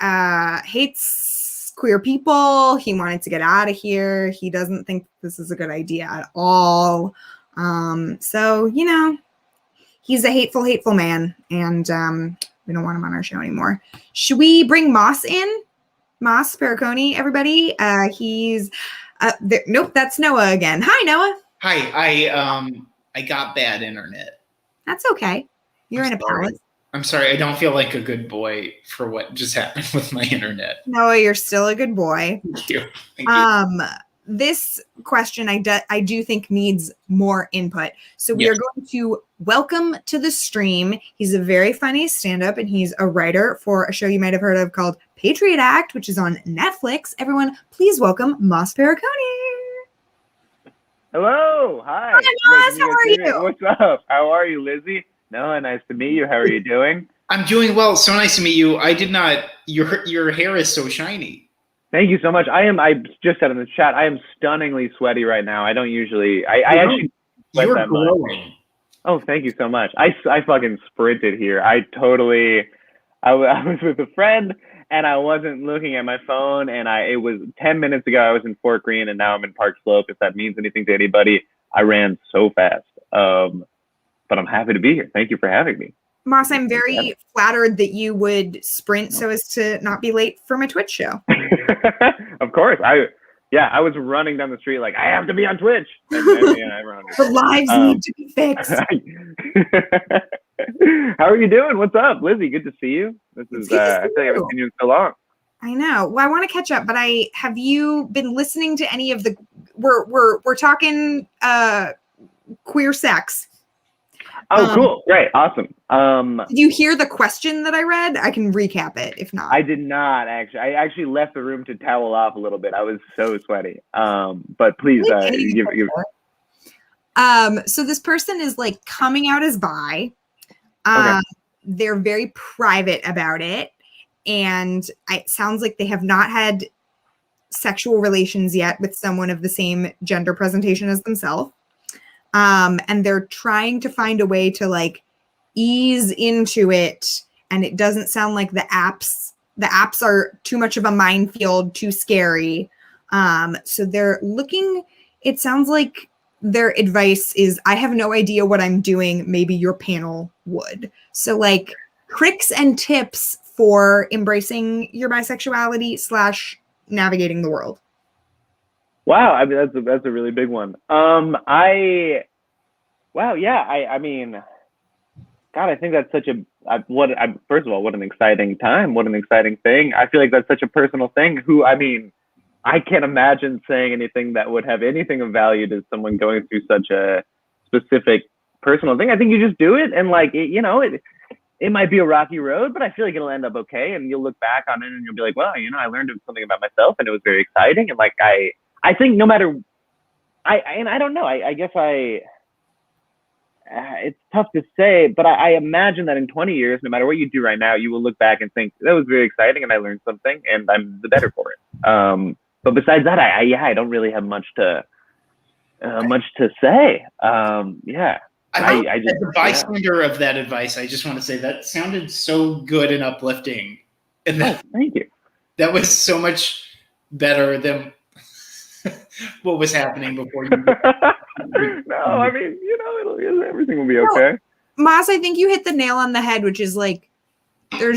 hates queer people. He wanted to get out of here. He doesn't think this is a good idea at all. So, he's a hateful man, and we don't want him on our show anymore. Should we bring Moss in? Moss Pericone, everybody. He's nope, that's Noah again. Hi, Noah. Hi, I got bad internet. That's okay. You're in a palace. I'm sorry, I don't feel like a good boy for what just happened with my internet. Noah, you're still a good boy. Thank you. Thank you. This question I do think needs more input. So we are going to welcome to the stream. He's a very funny stand-up, and he's a writer for a show you might have heard of called Patriot Act, which is on Netflix. Everyone, please welcome Moss Pericone. Hello. Hi. Hi, Moss. How are you? What's up? How are you, Lizzie? Noah, nice to meet you. How are you doing? I'm doing well. So nice to meet you. I did not. Your hair is so shiny. Thank you so much. I just said in the chat, I am stunningly sweaty right now. I don't usually. I actually. You're glowing. Oh, thank you so much. I fucking sprinted here. I was with a friend, and I wasn't looking at my phone, and it was 10 minutes ago I was in Fort Greene, and now I'm in Park Slope. If that means anything to anybody, I ran so fast. But I'm happy to be here. Thank you for having me. Moss, I'm very flattered that you would sprint so as to not be late for my Twitch show. Of course. I was running down the street like, I have to be on Twitch. And I run. The lives need to be fixed. How are you doing? What's up, Lizzie? Good to see you. This is I think I haven't seen you in so long. I know. Well, I want to catch up, but have you been listening to any of the we're talking queer sex. Oh, cool. Great. Awesome. Did you hear the question that I read? I can recap it if not. I did not actually. I actually left the room to towel off a little bit. I was so sweaty. But please give. So this person is like coming out as bi. Okay. They're very private about it. And it sounds like they have not had sexual relations yet with someone of the same gender presentation as themselves. And they're trying to find a way to like ease into it. And it doesn't sound like the apps are too much of a minefield, too scary. So they're looking, it sounds like their advice is, I have no idea what I'm doing. Maybe your panel would. So like tricks and tips for embracing your bisexuality / navigating the world. Wow, I mean that's a really big one. I mean, God, I think that's such first of all, what an exciting time, what an exciting thing. I feel like that's such a personal thing. I can't imagine saying anything that would have anything of value to someone going through such a specific personal thing. I think you just do it, and like it might be a rocky road, but I feel like it'll end up okay, and you'll look back on it and you'll be like, well, I learned something about myself, and it was very exciting. And like I think no matter, I don't know, I guess it's tough to say, but I imagine that in 20 years, no matter what you do right now, you will look back and think that was very exciting and I learned something and I'm the better for it. But besides that, I don't really have much to say. Yeah. I just, as a bystander of that advice, I just want to say that sounded so good and uplifting. And thank you. That was so much better than what was happening before you. No, I mean, everything will be okay. Mas, I think you hit the nail on the head, which is like, there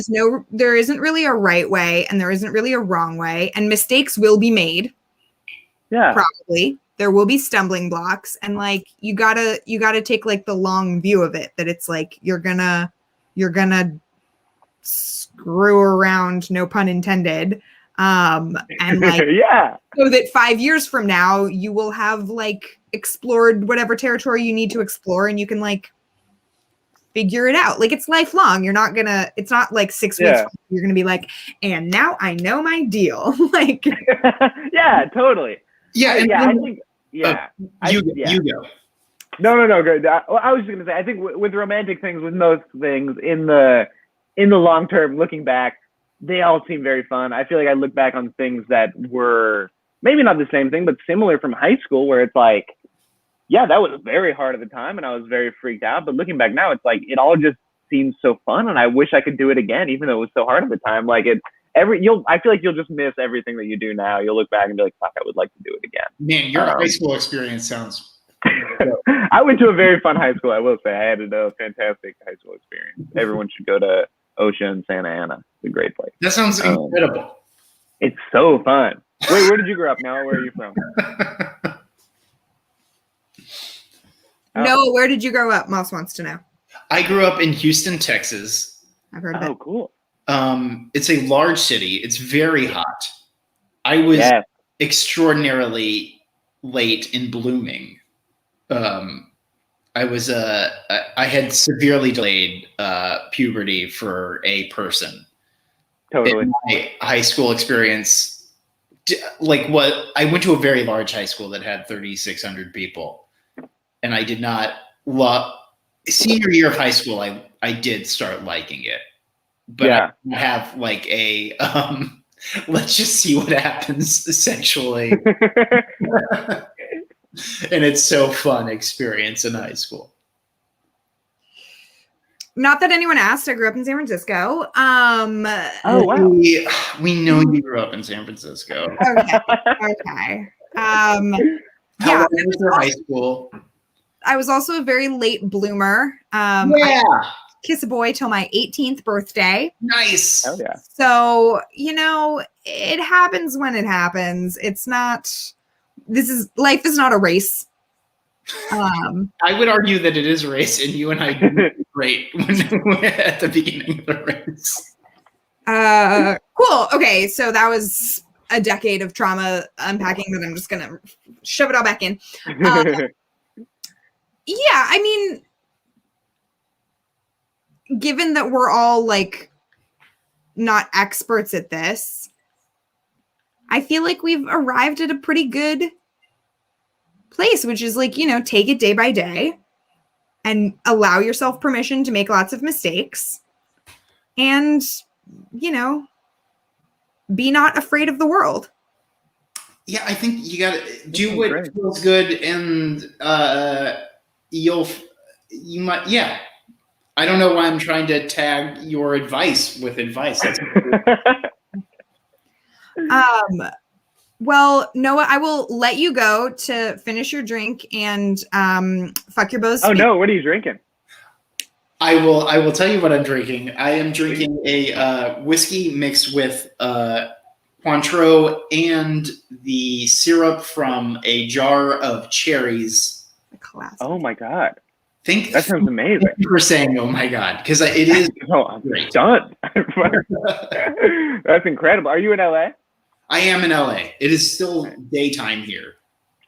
isn't really a right way and there isn't really a wrong way, and mistakes will be made. Yeah. Probably. There will be stumbling blocks, and like you gotta take like the long view of it, that it's like you're gonna screw around, no pun intended. And like yeah, so that 5 years from now you will have like explored whatever territory you need to explore, and you can like figure it out. Like it's lifelong. It's not like 6 weeks you're gonna be like, and now I know my deal. Like yeah, totally. Yeah, I think you go. No, good. I was just gonna say, I think with romantic things, with most things in the long term, looking back, they all seem very fun. I feel like I look back on things that were maybe not the same thing, but similar from high school, where it's like, yeah, that was very hard at the time and I was very freaked out. But looking back now, it's like, it all just seems so fun. And I wish I could do it again, even though it was so hard at the time. Like I feel like you'll just miss everything that you do now. You'll look back and be like, fuck, I would like to do it again. Man, your high school experience sounds. I went to a very fun high school. I will say I had a fantastic high school experience. Everyone should go to OSHA in Santa Ana. It's a great place. That sounds incredible. It's so fun. Wait, where did you grow up, Noah? Where are you from? Noah, where did you grow up? Moss wants to know. I grew up in Houston, Texas. I've heard of it. Oh, cool. It's a large city. It's very hot. I was extraordinarily late in blooming. I had severely delayed puberty for a person. Totally. In my high school experience, I went to a very large high school that had 3,600 people, and I did not love. Senior year of high school, I did start liking it, but I didn't have like a let's just see what happens sexually. And it's so fun experience in high school. Not that anyone asked, I grew up in San Francisco. Oh, wow. We know you grew up in San Francisco. Okay. How long was your high school? I was also a very late bloomer. I kiss a boy till my 18th birthday. Nice. Oh, yeah. So, it happens when it happens. Life is not a race. I would argue that it is a race, and you and I did great at the beginning of the race. Cool. Okay, so that was a decade of trauma unpacking that I'm just gonna shove it all back in. Yeah, I mean, given that we're all like not experts at this, I feel like we've arrived at a pretty good place, which is like, take it day by day and allow yourself permission to make lots of mistakes and, be not afraid of the world. Yeah, I think you got to do what feels good, and you might. Yeah, I don't know why I'm trying to tag your advice with advice. That's well, Noah, I will let you go to finish your drink and fuck your beau's. Oh no, what are you drinking? I will tell you what I'm drinking. I am drinking a whiskey mixed with Cointreau and the syrup from a jar of cherries. Classic. Oh my god. That sounds amazing. Thank you for saying, "Oh my god," because it is. I'm done. That's incredible. Are you in LA? I am in LA. It is still daytime here.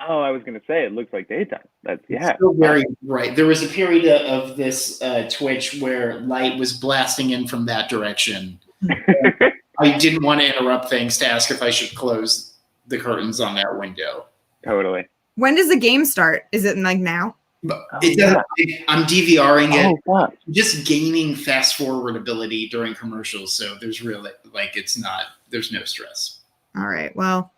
Oh, I was gonna say it looks like daytime. That's It's still very bright. There was a period of this Twitch where light was blasting in from that direction. I didn't want to interrupt things to ask if I should close the curtains on that window. Totally. When does the game start? Is it like now? But yeah. I'm DVRing it. Oh, fuck. Just gaining fast forward ability during commercials. So there's really there's no stress. All right. Well,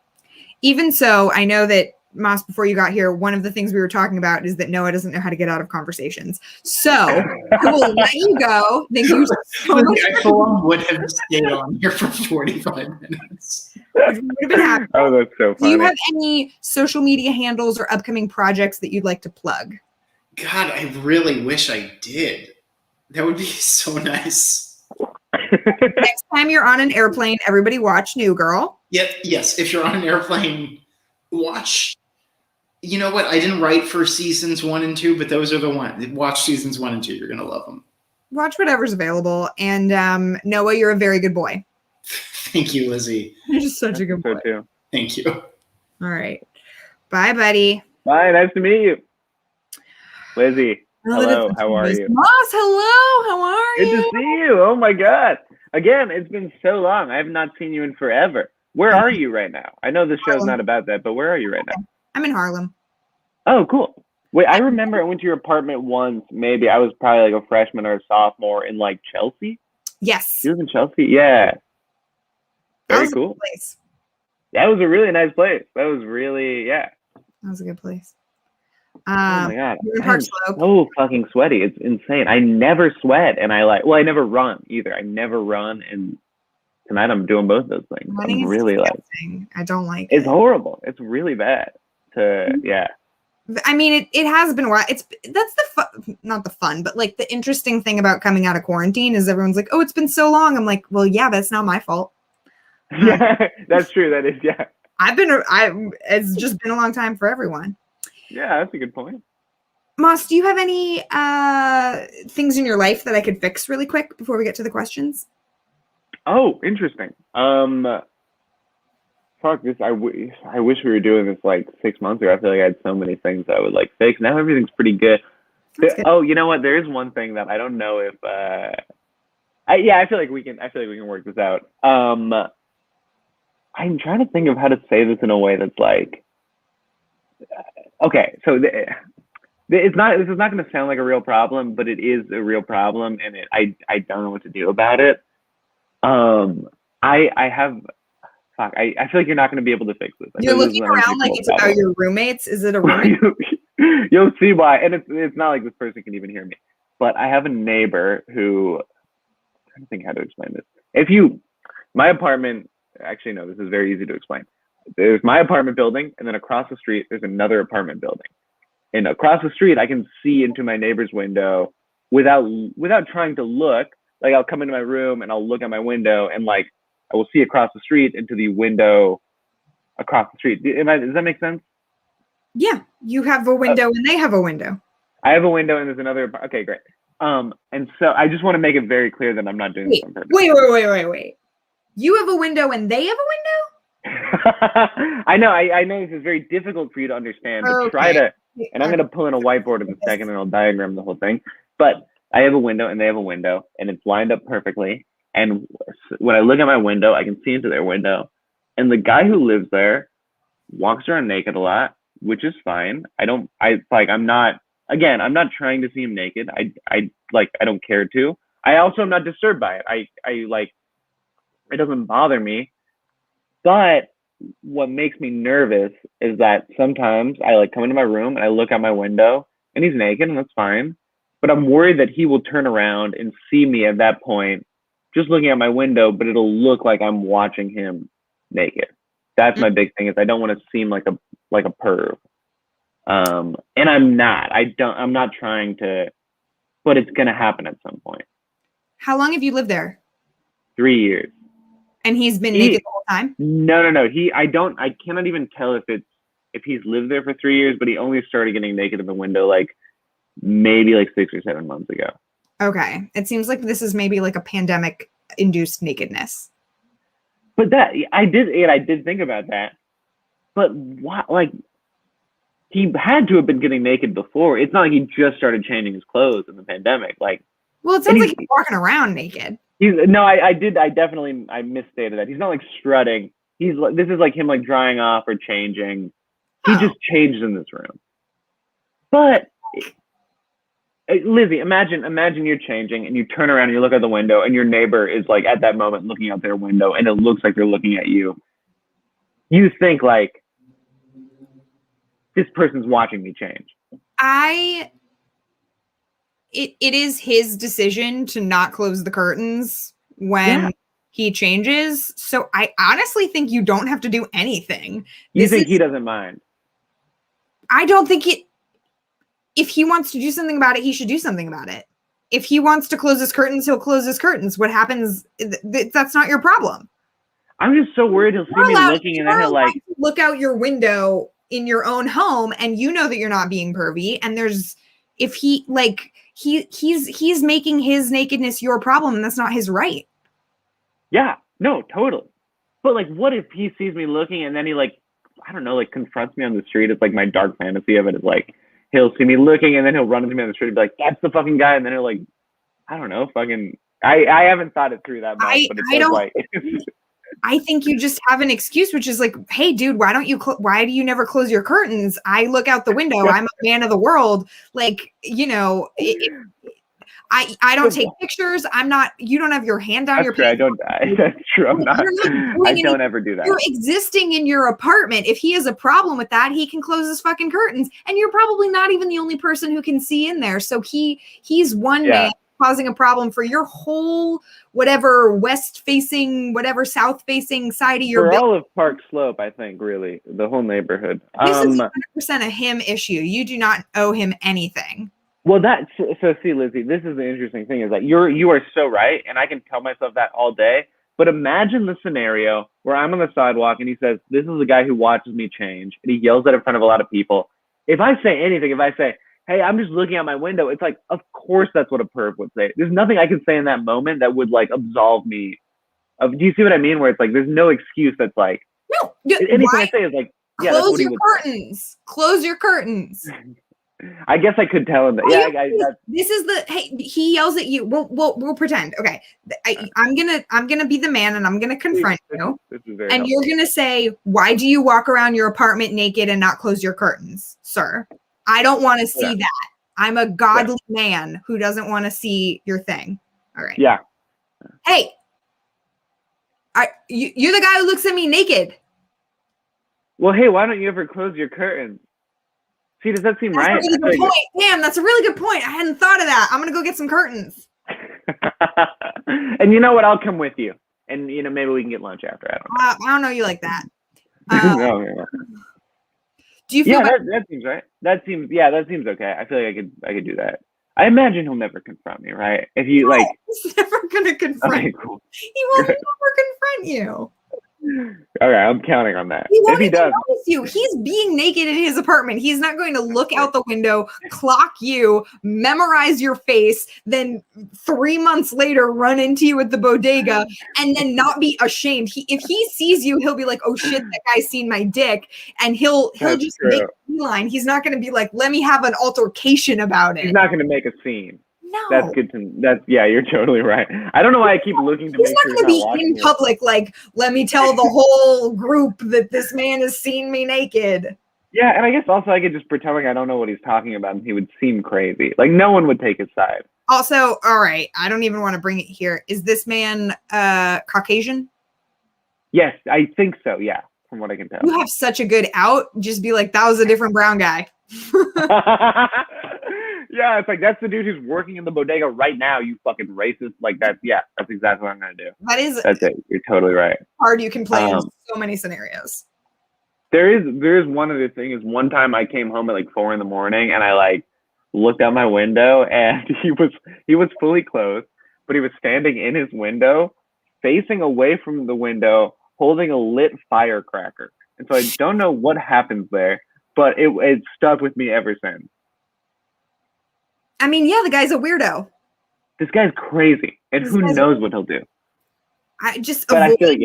even so, I know that Moss, before you got here, one of the things we were talking about is that Noah doesn't know how to get out of conversations. So I will let you go. Thank you so much. I would have stayed on here for 45 minutes. Would have been happy. Oh, that's so funny. Do you have any social media handles or upcoming projects that you'd like to plug? God, I really wish I did. That would be so nice. Next time you're on an airplane, everybody watch New Girl. Yes. If you're on an airplane, watch. You know what? I didn't write for seasons 1 and 2, but those are the ones. Watch seasons 1 and 2. You're gonna love them. Watch whatever's available. And Noah, you're a very good boy. Thank you, Lizzie. You're just such a good boy. So too. Thank you. All right. Bye, buddy. Bye. Nice to meet you, Lizzie. Hello. How are you? Moss, hello. How are Good you? to see you. Oh my God. Again, it's been so long. I have not seen you in forever. Where are you right now? I know the show's not about that, but where are you right now? I'm in Harlem. Oh, cool. Wait, I remember I went to your apartment once. Maybe I was probably like a freshman or a sophomore in like Chelsea. Yes. You was in Chelsea? Yeah. That Very was a cool. good place. That was a really nice place. That was really, yeah. That was a good place. Oh my God. You're in I'm Park Slope. so fucking sweaty. It's insane. I never sweat and I never run either. I never run, and tonight I'm doing both those things. Running I'm is really disgusting. I don't like it's it. horrible. It's really bad yeah. I mean, it has been a while. That's the fun, not the fun, but like the interesting thing about coming out of quarantine is everyone's like, oh, it's been so long. I'm like, well, yeah, that's not my fault. Yeah, that's true. That is, yeah. It's just been a long time for everyone. Yeah, that's a good point. Moss, do you have any things in your life that I could fix really quick before we get to the questions? Oh, interesting. Fuck this. I wish we were doing this like 6 months ago. I feel like I had so many things I would like fix. Now everything's pretty good. Oh, you know what? There is one thing that I don't know if I feel like we can work this out. I'm trying to think of how to say this in a way that's like, okay, so this is not going to sound like a real problem, but it is a real problem, and I don't know what to do about it. I feel like you're not going to be able to fix this. You're looking around like it's about your roommates. Is it a roommate? You'll see why, and it's not like this person can even hear me. But I have a neighbor who, I'm trying to think how to explain this. My apartment. Actually, no, this is very easy to explain. There's my apartment building, and then across the street, there's another apartment building. And across the street, I can see into my neighbor's window without trying to look. Like, I'll come into my room, and I'll look at my window, and, like, I will see across the street into the window across the street. Does that make sense? Yeah. You have a window, and they have a window. I have a window, and there's another. Okay, great. And so I just want to make it very clear that I'm not doing this on purpose. Wait. You have a window and they have a window? I know. I know this is very difficult for you to understand, but try to. And I'm going to pull in a whiteboard in a second, and I'll diagram the whole thing. But I have a window, and they have a window, and it's lined up perfectly. And when I look at my window, I can see into their window. And the guy who lives there walks around naked a lot, which is fine. I'm not trying to see him naked. I don't care to. I also am not disturbed by it. It doesn't bother me. But what makes me nervous is that sometimes I come into my room and I look out my window and he's naked, and that's fine. But I'm worried that he will turn around and see me at that point, just looking at my window, but it'll look like I'm watching him naked. That's my big thing, is I don't want to seem like a perv. And I'm not. I'm not trying to, but it's gonna happen at some point. How long have you lived there? 3 years. And he's been naked the whole time? No. I cannot even tell if he's lived there for 3 years, but he only started getting naked in the window maybe 6 or 7 months ago. Okay. It seems like this is maybe like a pandemic induced nakedness. But that I did think about that. But why? Like, he had to have been getting naked before. It's not like he just started changing his clothes in the pandemic. Like, Well, it sounds like he's walking around naked. I misstated that. He's not like strutting. This is like him like drying off or changing. He just changed in this room. But Lizzie, imagine you're changing and you turn around and you look out the window and your neighbor is like at that moment looking out their window and it looks like they're looking at you. You think like, this person's watching me change. It is his decision to not close the curtains when he changes. So I honestly think you don't have to do anything. You think he doesn't mind? I don't think if he wants to do something about it, he should do something about it. If he wants to close his curtains, he'll close his curtains. What happens? That's not your problem. I'm just so worried he'll see me looking and then he'll like look out your window in your own home and you know that you're not being pervy. And if he like, he's making his nakedness your problem and that's not his right. Yeah, no, totally. But like, what if he sees me looking and then he like, I don't know, like confronts me on the street? It's like my dark fantasy of it is like, he'll see me looking and then he'll run into me on the street and be like, that's the fucking guy. And then he'll like, I don't know, fucking, I haven't thought it through that much, but it's like, I think you just have an excuse, which is like, hey, dude, why do you never close your curtains? I look out the window. I'm a man of the world. Like, you know, I don't take pictures. You don't have your hand on your pants. That's true. I don't ever do that. You're existing in your apartment. If he has a problem with that, he can close his fucking curtains. And you're probably not even the only person who can see in there. So he's one man causing a problem for your whole whatever west facing, whatever south facing side of your building. All of Park Slope, I think, really, the whole neighborhood. This is 100% a him issue. You do not owe him anything. Well, see, Lizzie, this is the interesting thing is that you are so right, and I can tell myself that all day. But imagine the scenario where I'm on the sidewalk and he says, "This is the guy who watches me change," and he yells that in front of a lot of people. If I say anything, if I say, "Hey, I'm just looking out my window," it's like, of course that's what a perv would say. There's nothing I can say in that moment that would like absolve me of. Do you see what I mean? Where it's like there's no excuse that's like no. Anything I say is like, yeah, close your curtains. Close your curtains. I guess I could tell him that. This is he yells at you. We'll pretend. Okay. I'm gonna be the man and I'm gonna confront you. And you're gonna say, why do you walk around your apartment naked and not close your curtains, sir? I don't want to see that. I'm a godly man who doesn't want to see your thing. All right. Yeah. Hey, you're the guy who looks at me naked. Well, hey, why don't you ever close your curtains? See, does that seem right? That's a really good point. Damn, that's a really good point. I hadn't thought of that. I'm gonna go get some curtains. And you know what? I'll come with you, and maybe we can get lunch after. I don't know you like that. No. Do you feel? That seems right. That seems okay. I feel like I could do that. I imagine he'll never confront me, right? If you like, he's never gonna confront. Okay, cool. He will never confront you. Okay, I'm counting on that. If he does, notice you. He's being naked in his apartment. He's not going to look out the window, clock you, memorize your face, then 3 months later run into you at the bodega, and then not be ashamed. If he sees you, he'll be like, "Oh shit, that guy's seen my dick," and he'll just make a beeline. He's not going to be like, "Let me have an altercation about it." He's not going to make a scene. No. That's good to. You're totally right. I don't know why I keep looking to make sure he's not going to be in public. Like, let me tell the whole group that this man has seen me naked. Yeah, and I guess also I could just pretend like I don't know what he's talking about, and he would seem crazy. Like no one would take his side. Also, all right, I don't even want to bring it here. Is this man Caucasian? Yes, I think so. Yeah, from what I can tell. You have such a good out. Just be like, that was a different brown guy. Yeah, it's like that's the dude who's working in the bodega right now. You fucking racist. Like that's exactly what I'm gonna do. That's it. You're totally right. Hard you can play in so many scenarios. There is one other thing. Is one time I came home at like 4 a.m. and I like looked out my window and he was fully clothed, but he was standing in his window, facing away from the window, holding a lit firecracker. And so I don't know what happens there, but it stuck with me ever since. I mean, yeah, the guy's a weirdo. This guy's crazy, and who knows what he'll do. I feel like,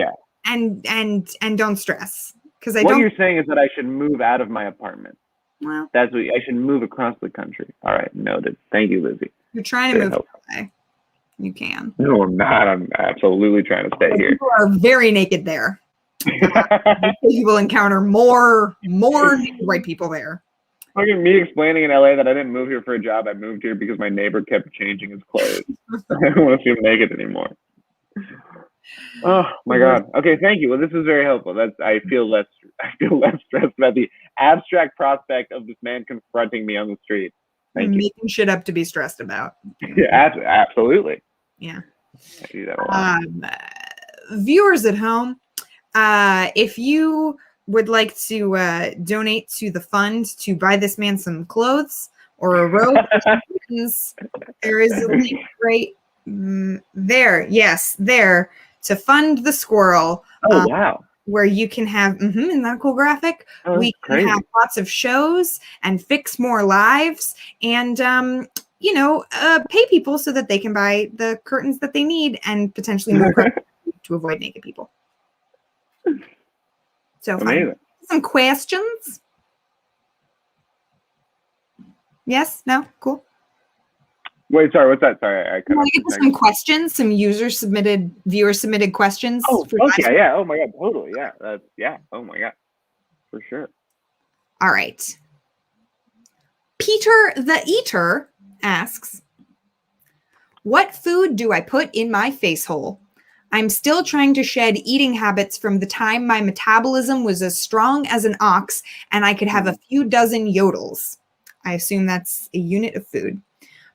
and don't stress, because What you're saying is that I should move out of my apartment. Well, That's what I should move across the country. All right, noted. Thank you, Lizzie. you're trying to move away. You can. No, I'm not. I'm absolutely trying to stay here. People are very naked there. You will encounter more naked white people there. Look at me explaining in LA that I didn't move here for a job. I moved here because my neighbor kept changing his clothes. I don't want to see him naked anymore. Oh my God. Okay, thank you. Well, this was very helpful. I feel less stressed about the abstract prospect of this man confronting me on the street. Thank you. Making shit up to be stressed about. Yeah, absolutely. Yeah. I do that a lot. Viewers at home, if you would like to donate to the fund to buy this man some clothes or a robe, there is a link right there. Yes, there to fund the squirrel. Oh, wow. Where you can have, isn't that a cool graphic? Oh, we can crazy. have lots of shows and fix more lives and, pay people so that they can buy the curtains that they need and potentially more to avoid naked people. So amazing. Some questions? Yes? No? Cool. Wait, sorry, what's that? Sorry, I want to get to some questions, some viewer submitted questions. Oh, okay, yeah. Oh my God, totally. Yeah, yeah. Oh my God, for sure. All right. Peter the Eater asks, what food do I put in my face hole? I'm still trying to shed eating habits from the time my metabolism was as strong as an ox and I could have a few dozen yodels. I assume that's a unit of food.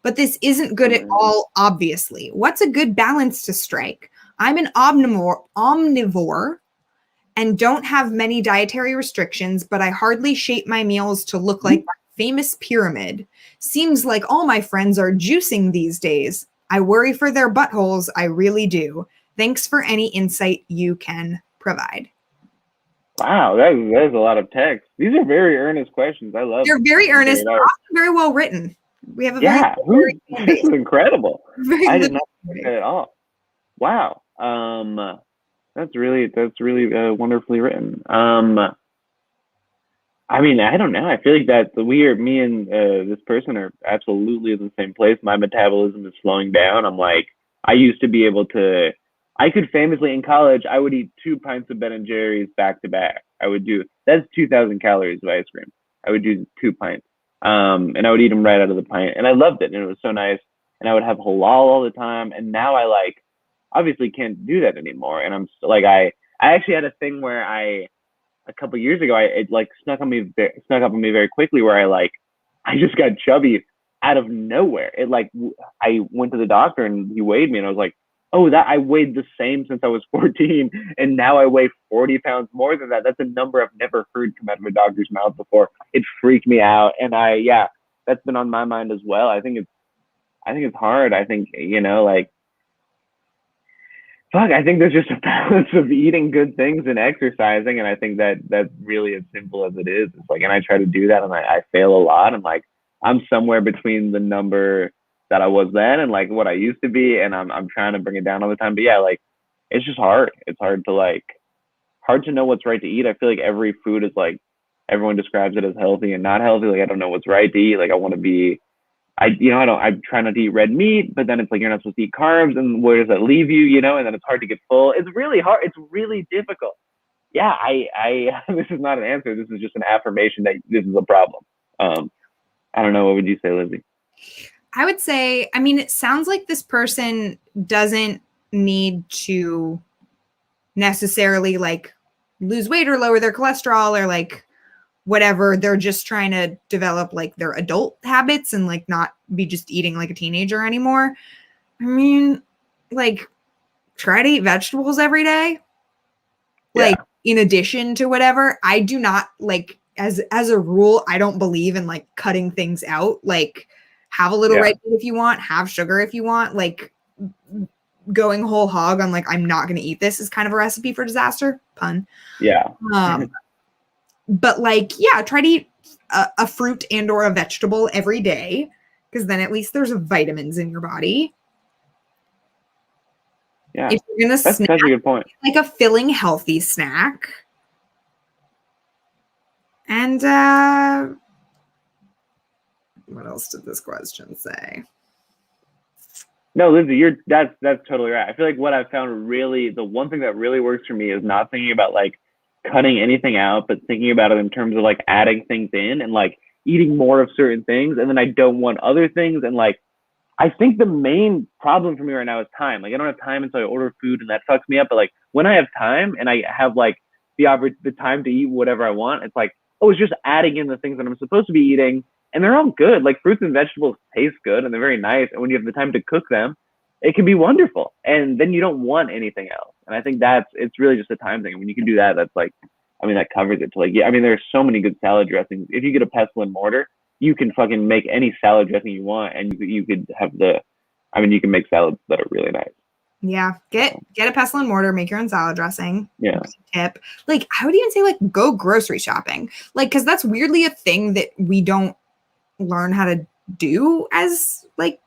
But this isn't good at all, obviously. What's a good balance to strike? I'm an omnivore and don't have many dietary restrictions, but I hardly shape my meals to look like my famous pyramid. Seems like all my friends are juicing these days. I worry for their buttholes, I really do. Thanks for any insight you can provide. Wow, that is a lot of text. These are very earnest questions. I love. They're very earnest, they're often very well written. We have a this is incredible. I did not think that at all. Wow, that's really wonderfully written. I mean, I don't know. I feel like that me and this person are absolutely in the same place. My metabolism is slowing down. I'm like, I used to be able to. I could famously in college, I would eat 2 pints of Ben & Jerry's back to back. That's 2,000 calories of ice cream. I would do 2 pints. And I would eat them right out of the pint, and I loved it, and it was so nice. And I would have halal all the time, and now I obviously can't do that anymore. And I'm like, I actually had a thing where a couple of years ago, it snuck up on me very quickly, where I just got chubby out of nowhere. I went to the doctor and he weighed me, and I was like, oh, that I weighed the same since I was 14, and now I weigh 40 pounds more than that. That's a number I've never heard come out of a doctor's mouth before. It freaked me out, and that's been on my mind as well. I think it's hard. I think I think there's just a balance of eating good things and exercising, and I think that's really as simple as it is. It's and I try to do that, and I fail a lot, and I'm somewhere between the number that I was then and what I used to be, and I'm trying to bring it down all the time. But yeah, it's just hard. It's hard to know what's right to eat. I feel like every food is everyone describes it as healthy and not healthy. I don't know what's right to eat. I want to be, I try not to eat red meat, but then it's you're not supposed to eat carbs, and where does that leave you? And then it's hard to get full. It's really hard. It's really difficult. Yeah, I this is not an answer. This is just an affirmation that this is a problem. I don't know. What would you say, Lizzie? I would say, it sounds like this person doesn't need to necessarily lose weight or lower their cholesterol or whatever. They're just trying to develop their adult habits and not be just eating like a teenager anymore. Try to eat vegetables every day. In addition to whatever. I do not as a rule, I don't believe in cutting things out. Have a little red meat if you want, have sugar if you want, going whole hog on I'm not going to eat this is kind of a recipe for disaster. Pun. Yeah. But try to eat a fruit and or a vegetable every day, because then at least there's vitamins in your body. Yeah, If you're gonna that's snack, such a good point. like a filling, healthy snack. And what else did this question say? No, Lizzie, that's totally right. I feel like what I've found really, the one thing that really works for me is not thinking about like cutting anything out, but thinking about it in terms of like adding things in and like eating more of certain things, and then I don't want other things. And like, I think the main problem for me right now is time. Like, I don't have time, and so I order food, and that fucks me up. But like, when I have time and I have like the time to eat whatever I want, it's like, oh, it's just adding in the things that I'm supposed to be eating, and they're all good. Like, fruits and vegetables taste good, and they're very nice. And when you have the time to cook them, it can be wonderful. And then you don't want anything else. And I think it's really just a time thing. And when you can do that, that's like, I mean, that covers it. To like, yeah, I mean, there's so many good salad dressings. If you get a pestle and mortar, you can fucking make any salad dressing you want, and you could have you can make salads that are really nice. Yeah, get a pestle and mortar, make your own salad dressing. Yeah. Tip. Like, I would even say like go grocery shopping. Like, because that's weirdly a thing that we don't learn how to do as like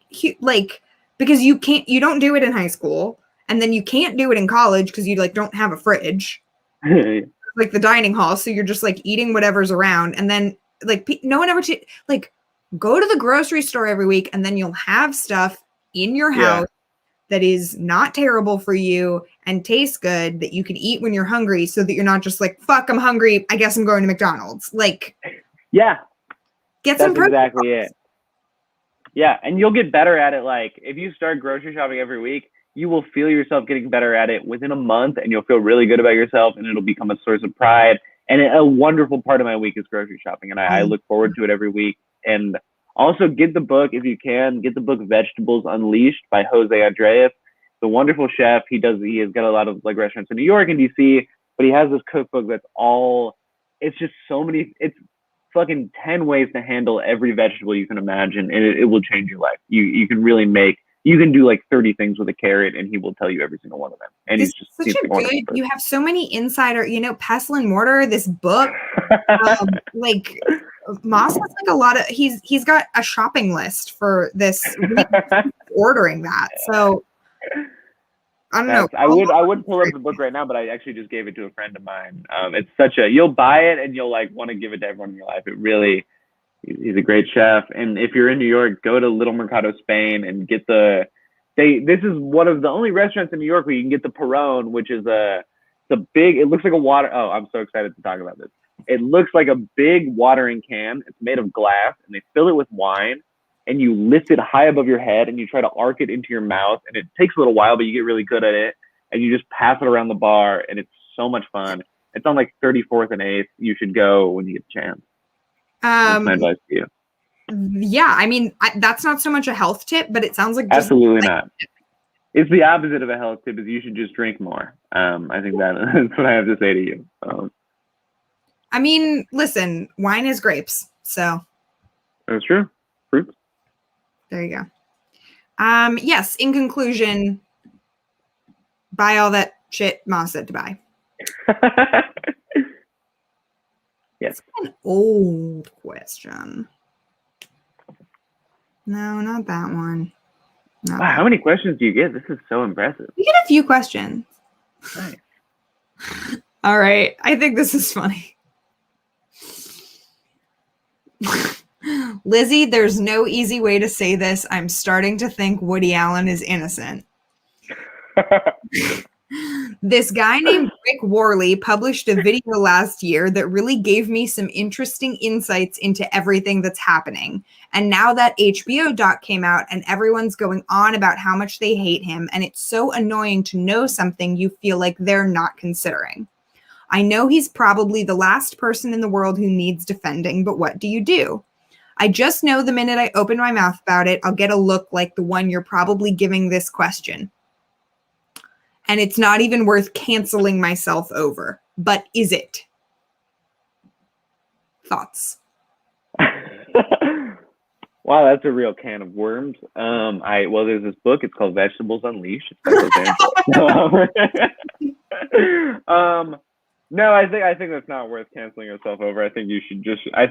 because you don't do it in high school, and then you can't do it in college because you like don't have a fridge. Like the dining hall, so you're just like eating whatever's around, and then like no one ever like go to the grocery store every week, and then you'll have stuff in your house that is not terrible for you and tastes good that you can eat when you're hungry, so that you're not just like, fuck, I'm hungry, I guess I'm going to McDonald's. Like, yeah, get that's some exactly it. Yeah, and you'll get better at it. Like, if you start grocery shopping every week, you will feel yourself getting better at it within a month, and you'll feel really good about yourself, and it'll become a source of pride. And a wonderful part of my week is grocery shopping, and I look forward to it every week. And also get the book, if you can, get the book Vegetables Unleashed by Jose Andres. The wonderful chef. He has got a lot of like restaurants in New York and DC, but he has this cookbook that's it's just so many, it's fucking 10 ways to handle every vegetable you can imagine, and it will change your life. You can really you can do like 30 things with a carrot, and he will tell you every single one of them. And this is such a good, you have so many insider, pestle and mortar, this book, like Moss has like a lot of, he's got a shopping list for this, ordering that. So I don't know. I would pull up the book right now, but I actually just gave it to a friend of mine. It's you'll buy it and you'll like want to give it to everyone in your life. It really, he's a great chef. And if you're in New York, go to Little Mercado Spain and get this is one of the only restaurants in New York where you can get the Perón, which is it looks like a water. Oh, I'm so excited to talk about this. It looks like a big watering can. It's made of glass, and they fill it with wine, and you lift it high above your head, and you try to arc it into your mouth, and it takes a little while, but you get really good at it, and you just pass it around the bar, and it's so much fun. It's on like 34th and 8th. You should go when you get a chance. That's my advice to you. Yeah, I mean, that's not so much a health tip, but it sounds like absolutely not. It's the opposite of a health tip. Is you should just drink more. I think that's what I have to say to you. I mean, listen, wine is grapes, so that's true. Fruits. There you go. Yes, in conclusion, buy all that shit Moss said to buy. Yes. It's an old question. No, not that one. Wow, how many questions do you get? This is so impressive. We get a few questions. Nice. All right. I think this is funny. Lizzie, there's no easy way to say this. I'm starting to think Woody Allen is innocent. This guy named Rick Worley published a video last year that really gave me some interesting insights into everything that's happening. And now that HBO doc came out and everyone's going on about how much they hate him, and it's so annoying to know something you feel like they're not considering. I know he's probably the last person in the world who needs defending, but what do you do? I just know the minute I open my mouth about it, I'll get a look like the one you're probably giving this question. And it's not even worth canceling myself over. But is it? Thoughts? Wow, that's a real can of worms. There's this book. It's called Vegetables Unleashed. No, I think that's not worth canceling yourself over. I think you should I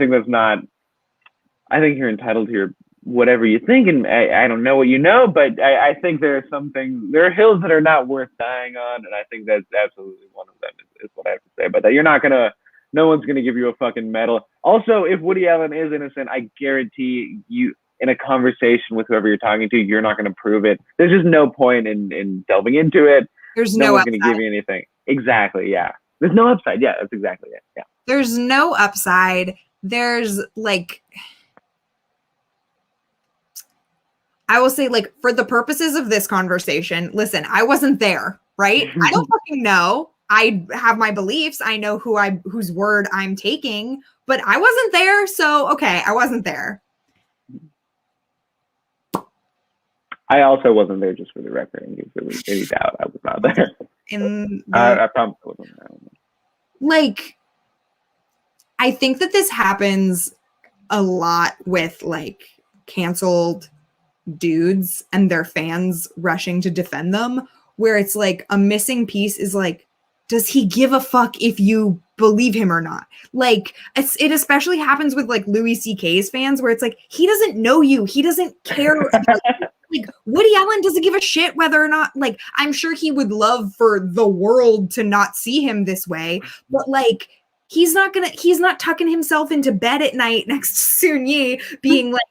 think you're entitled to whatever you think, and I don't know what you know, but I think there are some things, there are hills that are not worth dying on, and I think that's absolutely one of them, is what I have to say about that. No one's gonna give you a fucking medal. Also, if Woody Allen is innocent, I guarantee you, in a conversation with whoever you're talking to, you're not gonna prove it. There's just no point in delving into it. There's no no one's upside. gonna give you anything. Exactly, yeah. There's no upside. Yeah, that's exactly it. Yeah. There's no upside. There's like, I will say, like, for the purposes of this conversation, listen, I wasn't there, right? I don't fucking know. I have my beliefs. I know whose word I'm taking, but I wasn't there. So, okay, I wasn't there. I also wasn't there, just for the record, in case there was any doubt. I was not there. I promise I wasn't there. Like, I think that this happens a lot with like canceled dudes and their fans rushing to defend them, where it's like a missing piece is like, does he give a fuck if you believe him or not? Like, it especially happens with like Louis C.K.'s fans, where it's like, he doesn't know you. He doesn't care about you. Like, Woody Allen doesn't give a shit whether or not, like, I'm sure he would love for the world to not see him this way, but like, he's not tucking himself into bed at night next to Soon Yi being like,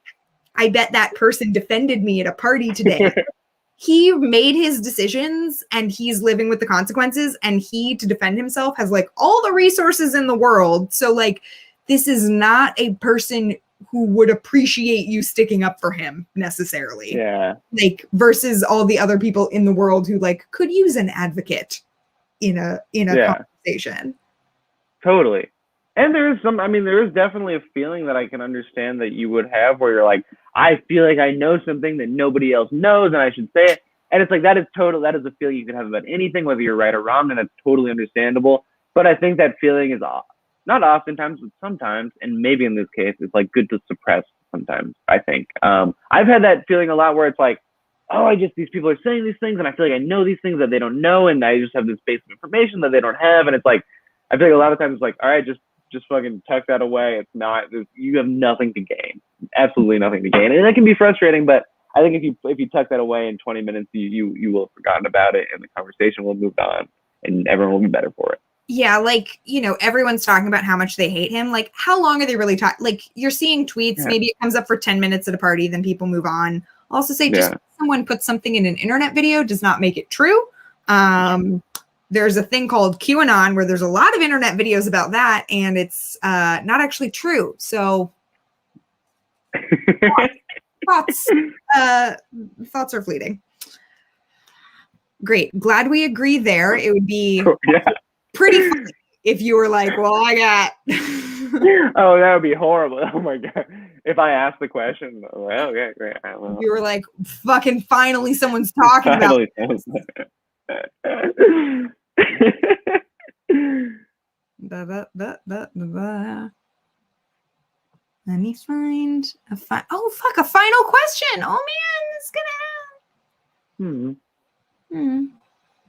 I bet that person defended me at a party today. He made his decisions and he's living with the consequences, and he, to defend himself, has like all the resources in the world. So like, this is not a person who would appreciate you sticking up for him necessarily. Yeah. Like, versus all the other people in the world who like could use an advocate in a conversation. Totally. And there is definitely a feeling that I can understand that you would have, where you're like, I feel like I know something that nobody else knows and I should say it. And it's like, that is a feeling you can have about anything, whether you're right or wrong, and that's totally understandable. But I think that feeling is not oftentimes, but sometimes, and maybe in this case, it's like good to suppress sometimes, I think. I've had that feeling a lot, where it's like, oh, these people are saying these things and I feel like I know these things that they don't know, and I just have this base of information that they don't have. And it's like, I feel like a lot of times it's like, all right, just fucking tuck that away. It's not, you have nothing to gain, absolutely nothing to gain. And that can be frustrating, but I think if you tuck that away in 20 minutes, you will have forgotten about it, and the conversation will move on, and everyone will be better for it. Yeah, like, everyone's talking about how much they hate him. Like, how long are they really talking? Like, you're seeing tweets, maybe it comes up for 10 minutes at a party, then people move on. I'll also say, just someone puts something in an internet video does not make it true. There's a thing called QAnon where there's a lot of internet videos about that, and it's not actually true. So thoughts are fleeting. Great. Glad we agree there. It would be pretty funny if you were like, well, I got... Oh, that would be horrible. Oh my God. If I asked the question, well, okay, great. You were like, fucking finally someone's talking about it. Let me find a final question. Oh man, it's gonna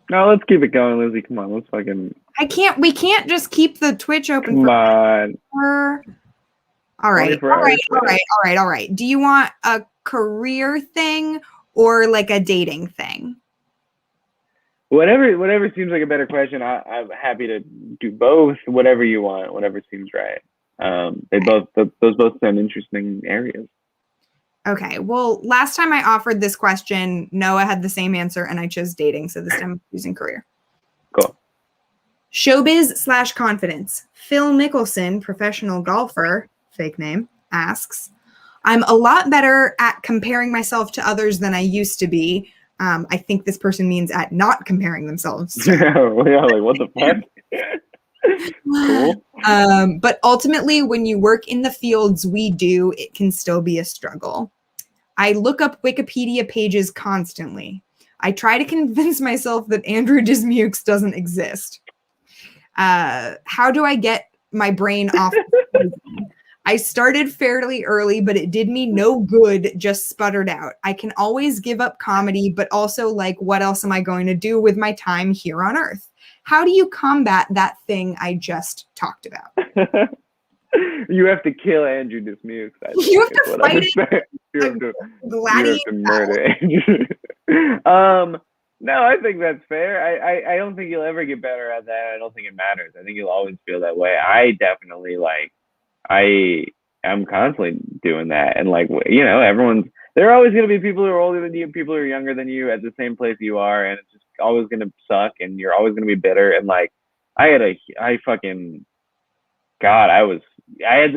No, let's keep it going, Lizzie. Come on, let's fucking... We can't just keep the Twitch open. Come on. All right. Do you want a career thing or like a dating thing? Whatever seems like a better question. I'm happy to do both. Whatever you want, whatever seems right. Those both sound interesting areas. Okay. Well, last time I offered this question, Noah had the same answer, and I chose dating. So this time I'm choosing career. Cool. Showbiz/confidence. Phil Mickelson, professional golfer, fake name, asks, I'm a lot better at comparing myself to others than I used to be. I think this person means at not comparing themselves. Yeah, like what the fuck? Cool. But ultimately, when you work in the fields we do, it can still be a struggle. I look up Wikipedia pages constantly. I try to convince myself that Andrew Dismukes doesn't exist. How do I get my brain off? I started fairly early, but it did me no good, just sputtered out. I can always give up comedy, but also like, what else am I going to do with my time here on Earth? How do you combat that thing I just talked about? You have to kill Andrew Dismukes. You have to fight it. gladiator to murder Andrew. No, I think that's fair. I don't think you'll ever get better at that. I don't think it matters. I think you'll always feel that way. I definitely I'm constantly doing that. And like, you know, there are always going to be people who are older than you, people who are younger than you at the same place you are. And it's just always going to suck and you're always going to be bitter. And like, I had the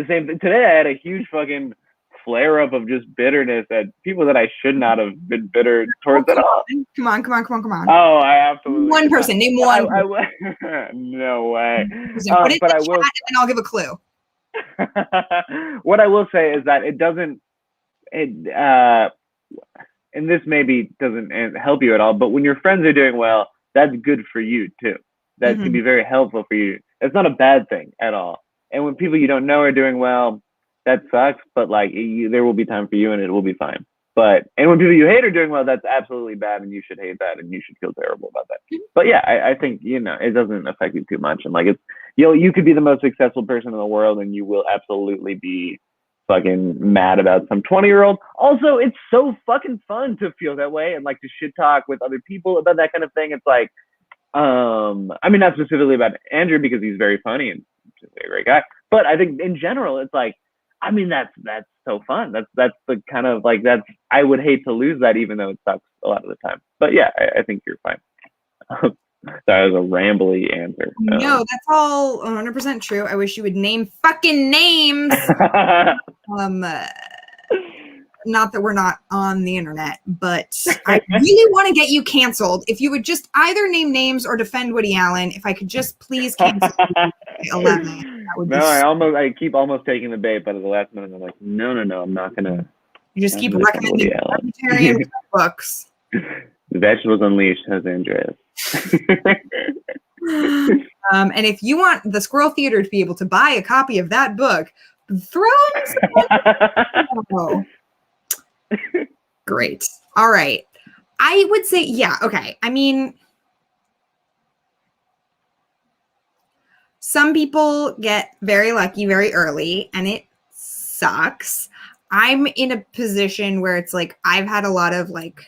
same thing today. I had a huge fucking flare up of just bitterness at people that I should not have been bitter towards at all. Come on. Oh, I absolutely. One person. Name one. No way. Put it but in I the will. chat and I'll give a clue. What I will say is that it doesn't. And this maybe doesn't help you at all. But when your friends are doing well, that's good for you too. That can be very helpful for you. It's not a bad thing at all. And when people you don't know are doing well, that sucks, but like there will be time for you and it will be fine. And when people you hate are doing well, that's absolutely bad and you should hate that and you should feel terrible about that. But yeah, I think, you know, it doesn't affect you too much. And like you could be the most successful person in the world and you will absolutely be fucking mad about some 20-year-old. Also, it's so fucking fun to feel that way and like to shit talk with other people about that kind of thing. It's like, I mean, not specifically about Andrew because he's very funny and he's a great guy, but I think in general, it's like, I mean, that's so fun. That's the kind of like I would hate to lose that, even though it sucks a lot of the time. But yeah, I think you're fine. That was a rambly answer. No, that's all 100% true. I wish you would name fucking names. Not that we're not on the internet, but I really want to get you canceled. If you would just either name names or defend Woody Allen, if I could just please cancel 11. I keep almost taking the bait, but at the last minute I'm like, no, I'm not gonna. You just keep recommending vegetarian books. The Vegetables Unleashed has Andreas. And if you want the Squirrel Theater to be able to buy a copy of that book, throw some. Great. All right. I would say, yeah, okay. I mean, some people get very lucky very early and it sucks. I'm in a position where it's like I've had a lot of like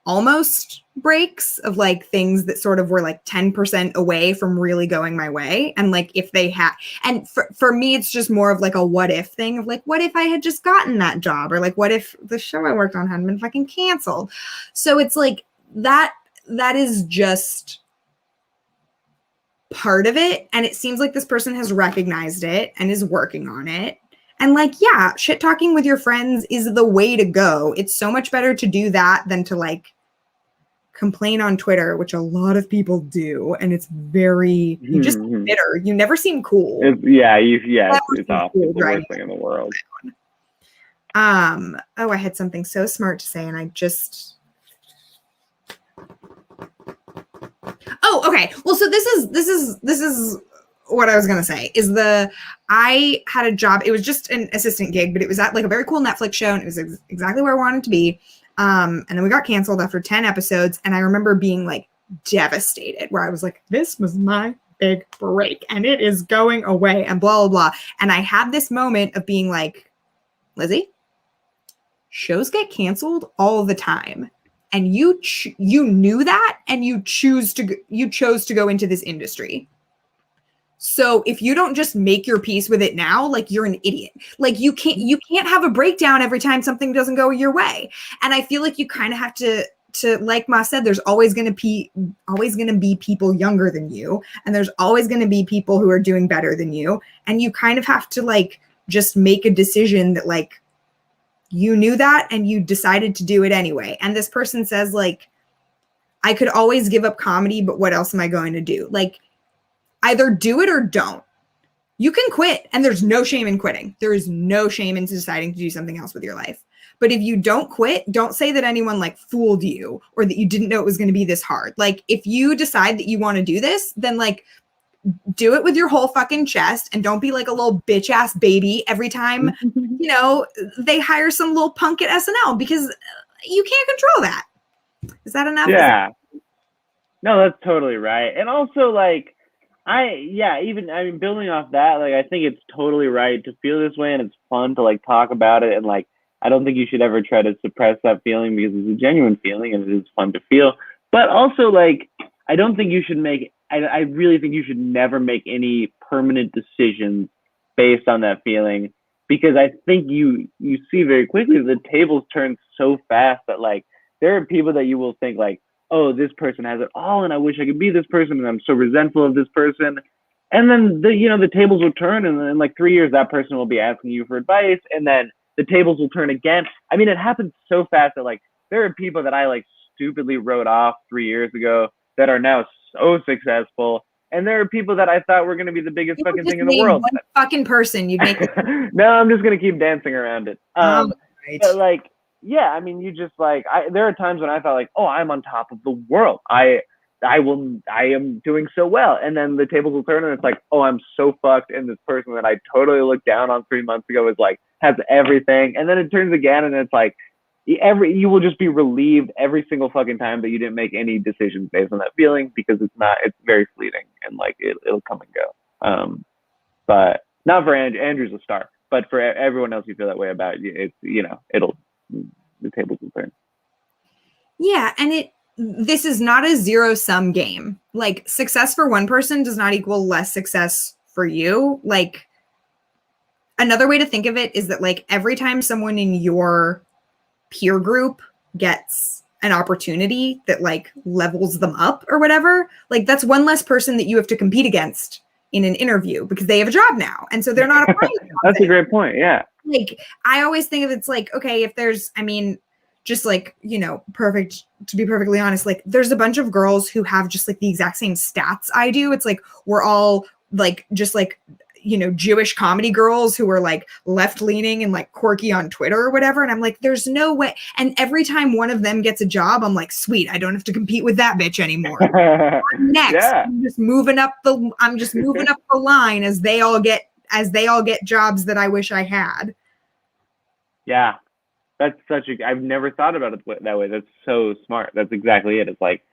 almost breaks of like things that sort of were like 10% away from really going my way. And like if they had, and for me, it's just more of like a what if thing of like, what if I had just gotten that job? Or like, what if the show I worked on hadn't been fucking canceled? So it's like that is just part of it. And it seems like this person has recognized it and is working on it. And like, yeah, shit talking with your friends is the way to go. It's so much better to do that than to like complain on Twitter, which a lot of people do. And it's very, you just bitter. You never seem cool. It's awful. It's the worst thing in the world. Oh, I had something so smart to say and I just, okay. Well, so this is what I was going to say is I had a job. It was just an assistant gig, but it was at like a very cool Netflix show and it was exactly where I wanted to be. And then we got canceled after 10 episodes. And I remember being like devastated where I was like, this was my big break and it is going away and blah, blah, blah. And I had this moment of being like, Lizzie, shows get canceled all the time. And you knew that and you chose to go into this industry. So if you don't just make your peace with it now, like you're an idiot. Like you can't have a breakdown every time something doesn't go your way. And I feel like you kind of have to like Ma said, there's always going to be people younger than you. And there's always going to be people who are doing better than you. And you kind of have to like, just make a decision that like, you knew that and you decided to do it anyway. And this person says like, I could always give up comedy, but what else am I going to do? Like, either do it or don't. You can quit and there's no shame in quitting. There is no shame in deciding to do something else with your life. But if you don't quit, don't say that anyone like fooled you or that you didn't know it was going to be this hard. Like if you decide that you want to do this, then like do it with your whole fucking chest and don't be like a little bitch ass baby every time, you know, they hire some little punk at SNL because you can't control that. Is that enough? Yeah. No, that's totally right. And also like, building off that, like, I think it's totally right to feel this way and it's fun to like talk about it. And like, I don't think you should ever try to suppress that feeling because it's a genuine feeling and it is fun to feel. But also, like, I don't think you should make, I really think you should never make any permanent decisions based on that feeling, because I think you see very quickly the tables turn so fast that, like, there are people that you will think, like, oh, this person has it all and I wish I could be this person and I'm so resentful of this person. And then the tables will turn, and then in like 3 years that person will be asking you for advice, and then the tables will turn again. I mean, it happens so fast that, like, there are people that I, like, stupidly wrote off 3 years ago that are now so successful. And there are people that I thought were going to be the biggest fucking thing in the world. One fucking person you'd make. No, I'm just going to keep dancing around it. Right. But, like, yeah, I mean, you just, like, there are times when I thought, like, oh, I'm on top of the world. I am doing so well. And then the tables will turn and it's like, oh, I'm so fucked. And this person that I totally looked down on 3 months ago is like, has everything. And then it turns again and it's like, you will just be relieved every single fucking time that you didn't make any decisions based on that feeling, because it's very fleeting, and like it'll come and go. But not for Andrew's a star, but for everyone else you feel that way about, it's, the tables will turn. Yeah. And this is not a zero-sum game. Like, success for one person does not equal less success for you. Like, another way to think of it is that, like, every time someone in your peer group gets an opportunity that, like, levels them up or whatever, like, that's one less person that you have to compete against in an interview, because they have a job now. And so they're not applying. That's a great point. Yeah. Like, I always think of it's like, okay, if there's, I mean, just like, to be perfectly honest, like, there's a bunch of girls who have just like the exact same stats I do. It's like, we're all like, just like, Jewish comedy girls who are like left leaning and like quirky on Twitter or whatever. And I'm like, there's no way. And every time one of them gets a job, I'm like, sweet, I don't have to compete with that bitch anymore. Next, Yeah. I'm just moving up the line as they all get jobs that I wish I had. Yeah. That's I've never thought about it that way. That's so smart. That's exactly it. It's like,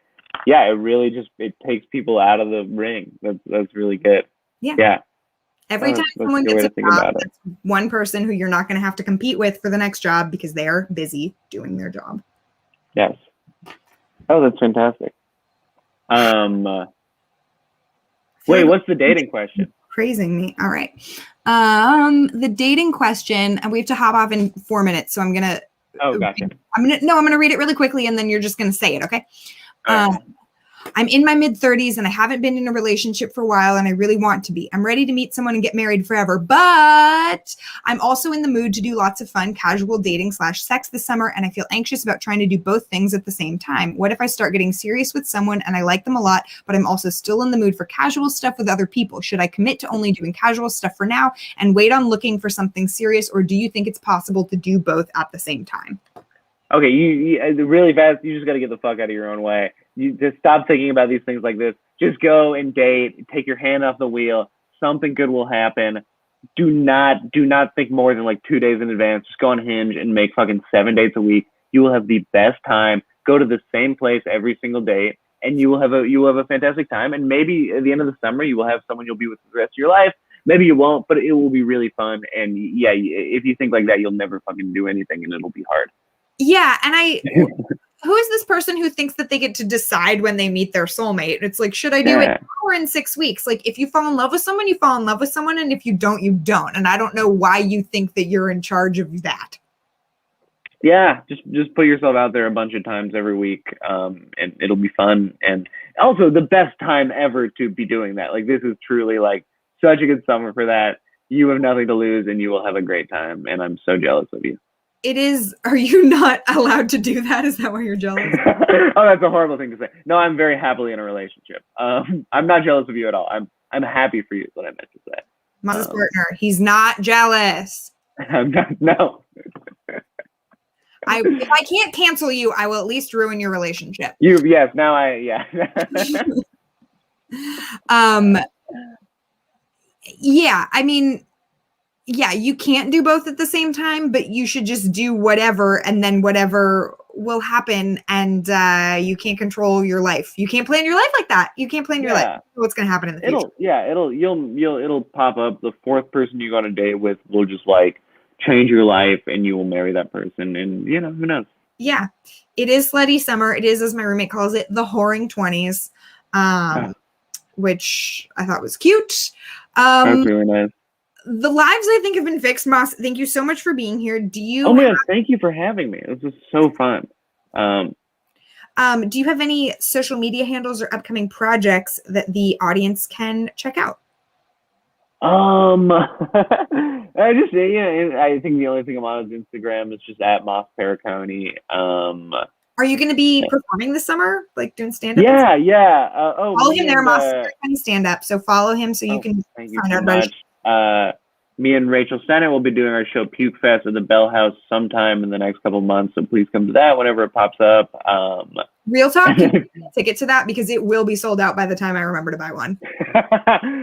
yeah, it really just, it takes people out of the ring. That's really good. Yeah. Every time someone gets a job, that's one person who you're not going to have to compete with for the next job, because they are busy doing their job. Yes. Oh, that's fantastic. Wait, what's the dating question? Praising me. All right. The dating question, and we have to hop off in 4 minutes. So I'm going to, gotcha. I'm going to read it really quickly, and then you're just going to say it. Okay. Right. I'm in my mid-30s and I haven't been in a relationship for a while, and I really want to be. I'm ready to meet someone and get married forever, but I'm also in the mood to do lots of fun, casual dating / sex this summer, and I feel anxious about trying to do both things at the same time. What if I start getting serious with someone and I like them a lot, but I'm also still in the mood for casual stuff with other people? Should I commit to only doing casual stuff for now and wait on looking for something serious, or do you think it's possible to do both at the same time? Okay, you really fast, you just got to get the fuck out of your own way. You just stop thinking about these things like this. Just go and date. Take your hand off the wheel. Something good will happen. Do not think more than like 2 days in advance. Just go on Hinge and make fucking 7 dates a week. You will have the best time. Go to the same place every single date, and you will have a fantastic time. And maybe at the end of the summer, you will have someone you'll be with for the rest of your life. Maybe you won't, but it will be really fun. And yeah, if you think like that, you'll never fucking do anything, and it'll be hard. Yeah, and who is this person who thinks that they get to decide when they meet their soulmate? It's like, should I do it now or in 6 weeks? Like, if you fall in love with someone, you fall in love with someone, and if you don't, you don't. And I don't know why you think that you're in charge of that. Yeah, just put yourself out there a bunch of times every week, and it'll be fun. And also the best time ever to be doing that. Like, this is truly like such a good summer for that. You have nothing to lose, and you will have a great time. And I'm so jealous of you. It is. Are you not allowed to do that? Is that why you're jealous? Oh, that's a horrible thing to say. No, I'm very happily in a relationship. I'm not jealous of you at all. I'm happy for you, is what I meant to say. My partner, he's not jealous. I'm not. No. If I can't cancel you, I will at least ruin your relationship. Yes. Now yeah. Yeah. I mean. Yeah, you can't do both at the same time, but you should just do whatever, and then whatever will happen, and you can't control your life. You can't plan your life like that. You can't plan your life. What's going to happen in the future? It'll pop up. The fourth person you go on a date with will just like change your life and you will marry that person, and you know, who knows. Yeah, it is slutty summer. It is, as my roommate calls it, the whoring 20s, which I thought was cute. That's really nice. The lives, I think, have been fixed. Moss, thank you so much for being here. Do you Oh my God, thank you for having me. This was so fun. do you have any social media handles or upcoming projects that the audience can check out? I just, I think the only thing I'm on is Instagram. It's just at Moss Pericone. Are you going to be performing this summer, like doing stand-up? Yeah. Follow him there, Moss Pericone stand-up. So follow him so you can find out about it. Me and Rachel Sennett will be doing our show Puke Fest at the Bell House sometime in the next couple months. So please come to that whenever it pops up. Real talk, you can get a ticket to that because it will be sold out by the time I remember to buy one.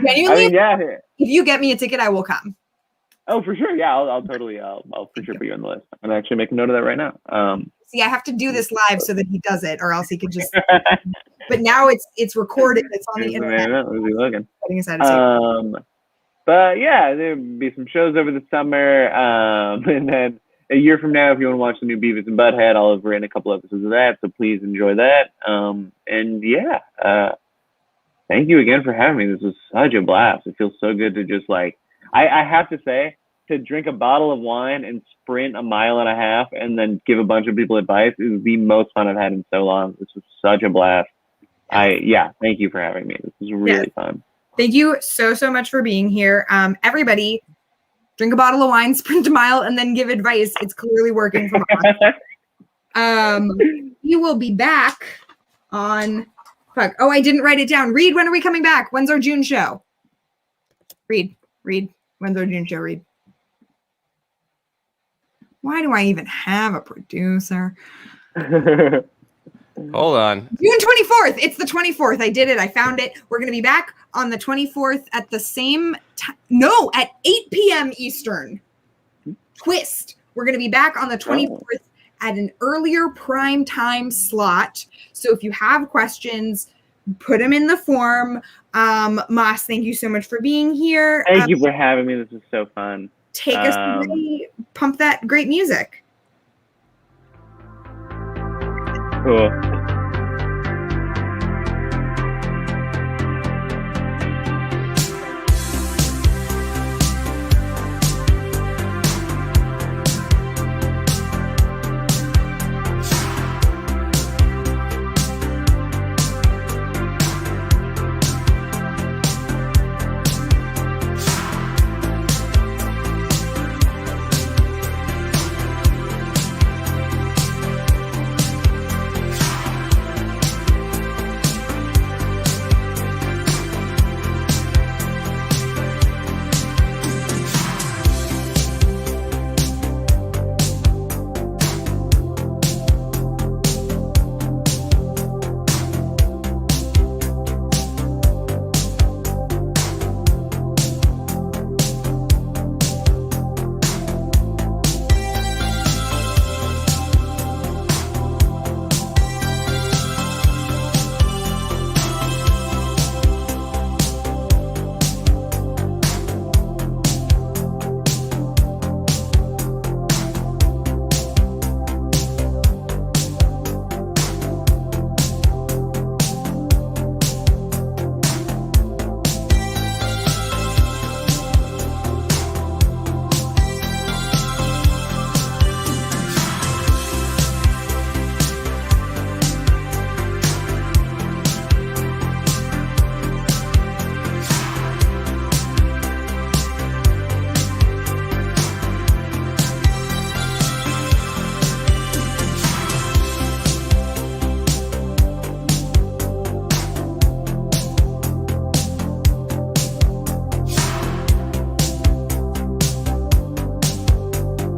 Genuinely, if you get me a ticket, I will come. Oh, for sure. Yeah, I'll totally, I'll for sure put you on the list. I'm actually making note of that right now. See, I have to do this live so that he does it, or else he could just. But now it's recorded. It's on the internet. Lizzie Logan. But yeah, there'll be some shows over the summer. And then a year from now, if you want to watch the new Beavis and Butthead, I'll have written a couple episodes of that. So please enjoy that. And yeah, thank you again for having me. This was such a blast. It feels so good to just like, I have to say, to drink a bottle of wine and sprint a mile and a half and then give a bunch of people advice is the most fun I've had in so long. This was such a blast. Thank you for having me. This was really fun. Thank you so much for being here. Everybody, drink a bottle of wine, sprint a mile, and then give advice. It's clearly working for us. You will be back on. Fuck. Oh, I didn't write it down. Reed, when are we coming back? When's our June show? Reed. When's our June show? Reed. Why do I even have a producer? Hold on. June 24th. It's the 24th. I did it. I found it. We're going to be back on the 24th at the same time. No, at 8 p.m. Eastern. Twist. We're going to be back on the 24th at an earlier prime time slot. So if you have questions, put them in the form. Moss, thank you so much for being here. Thank you for having me. This is so fun. Take us away. Pump that great music. Cool.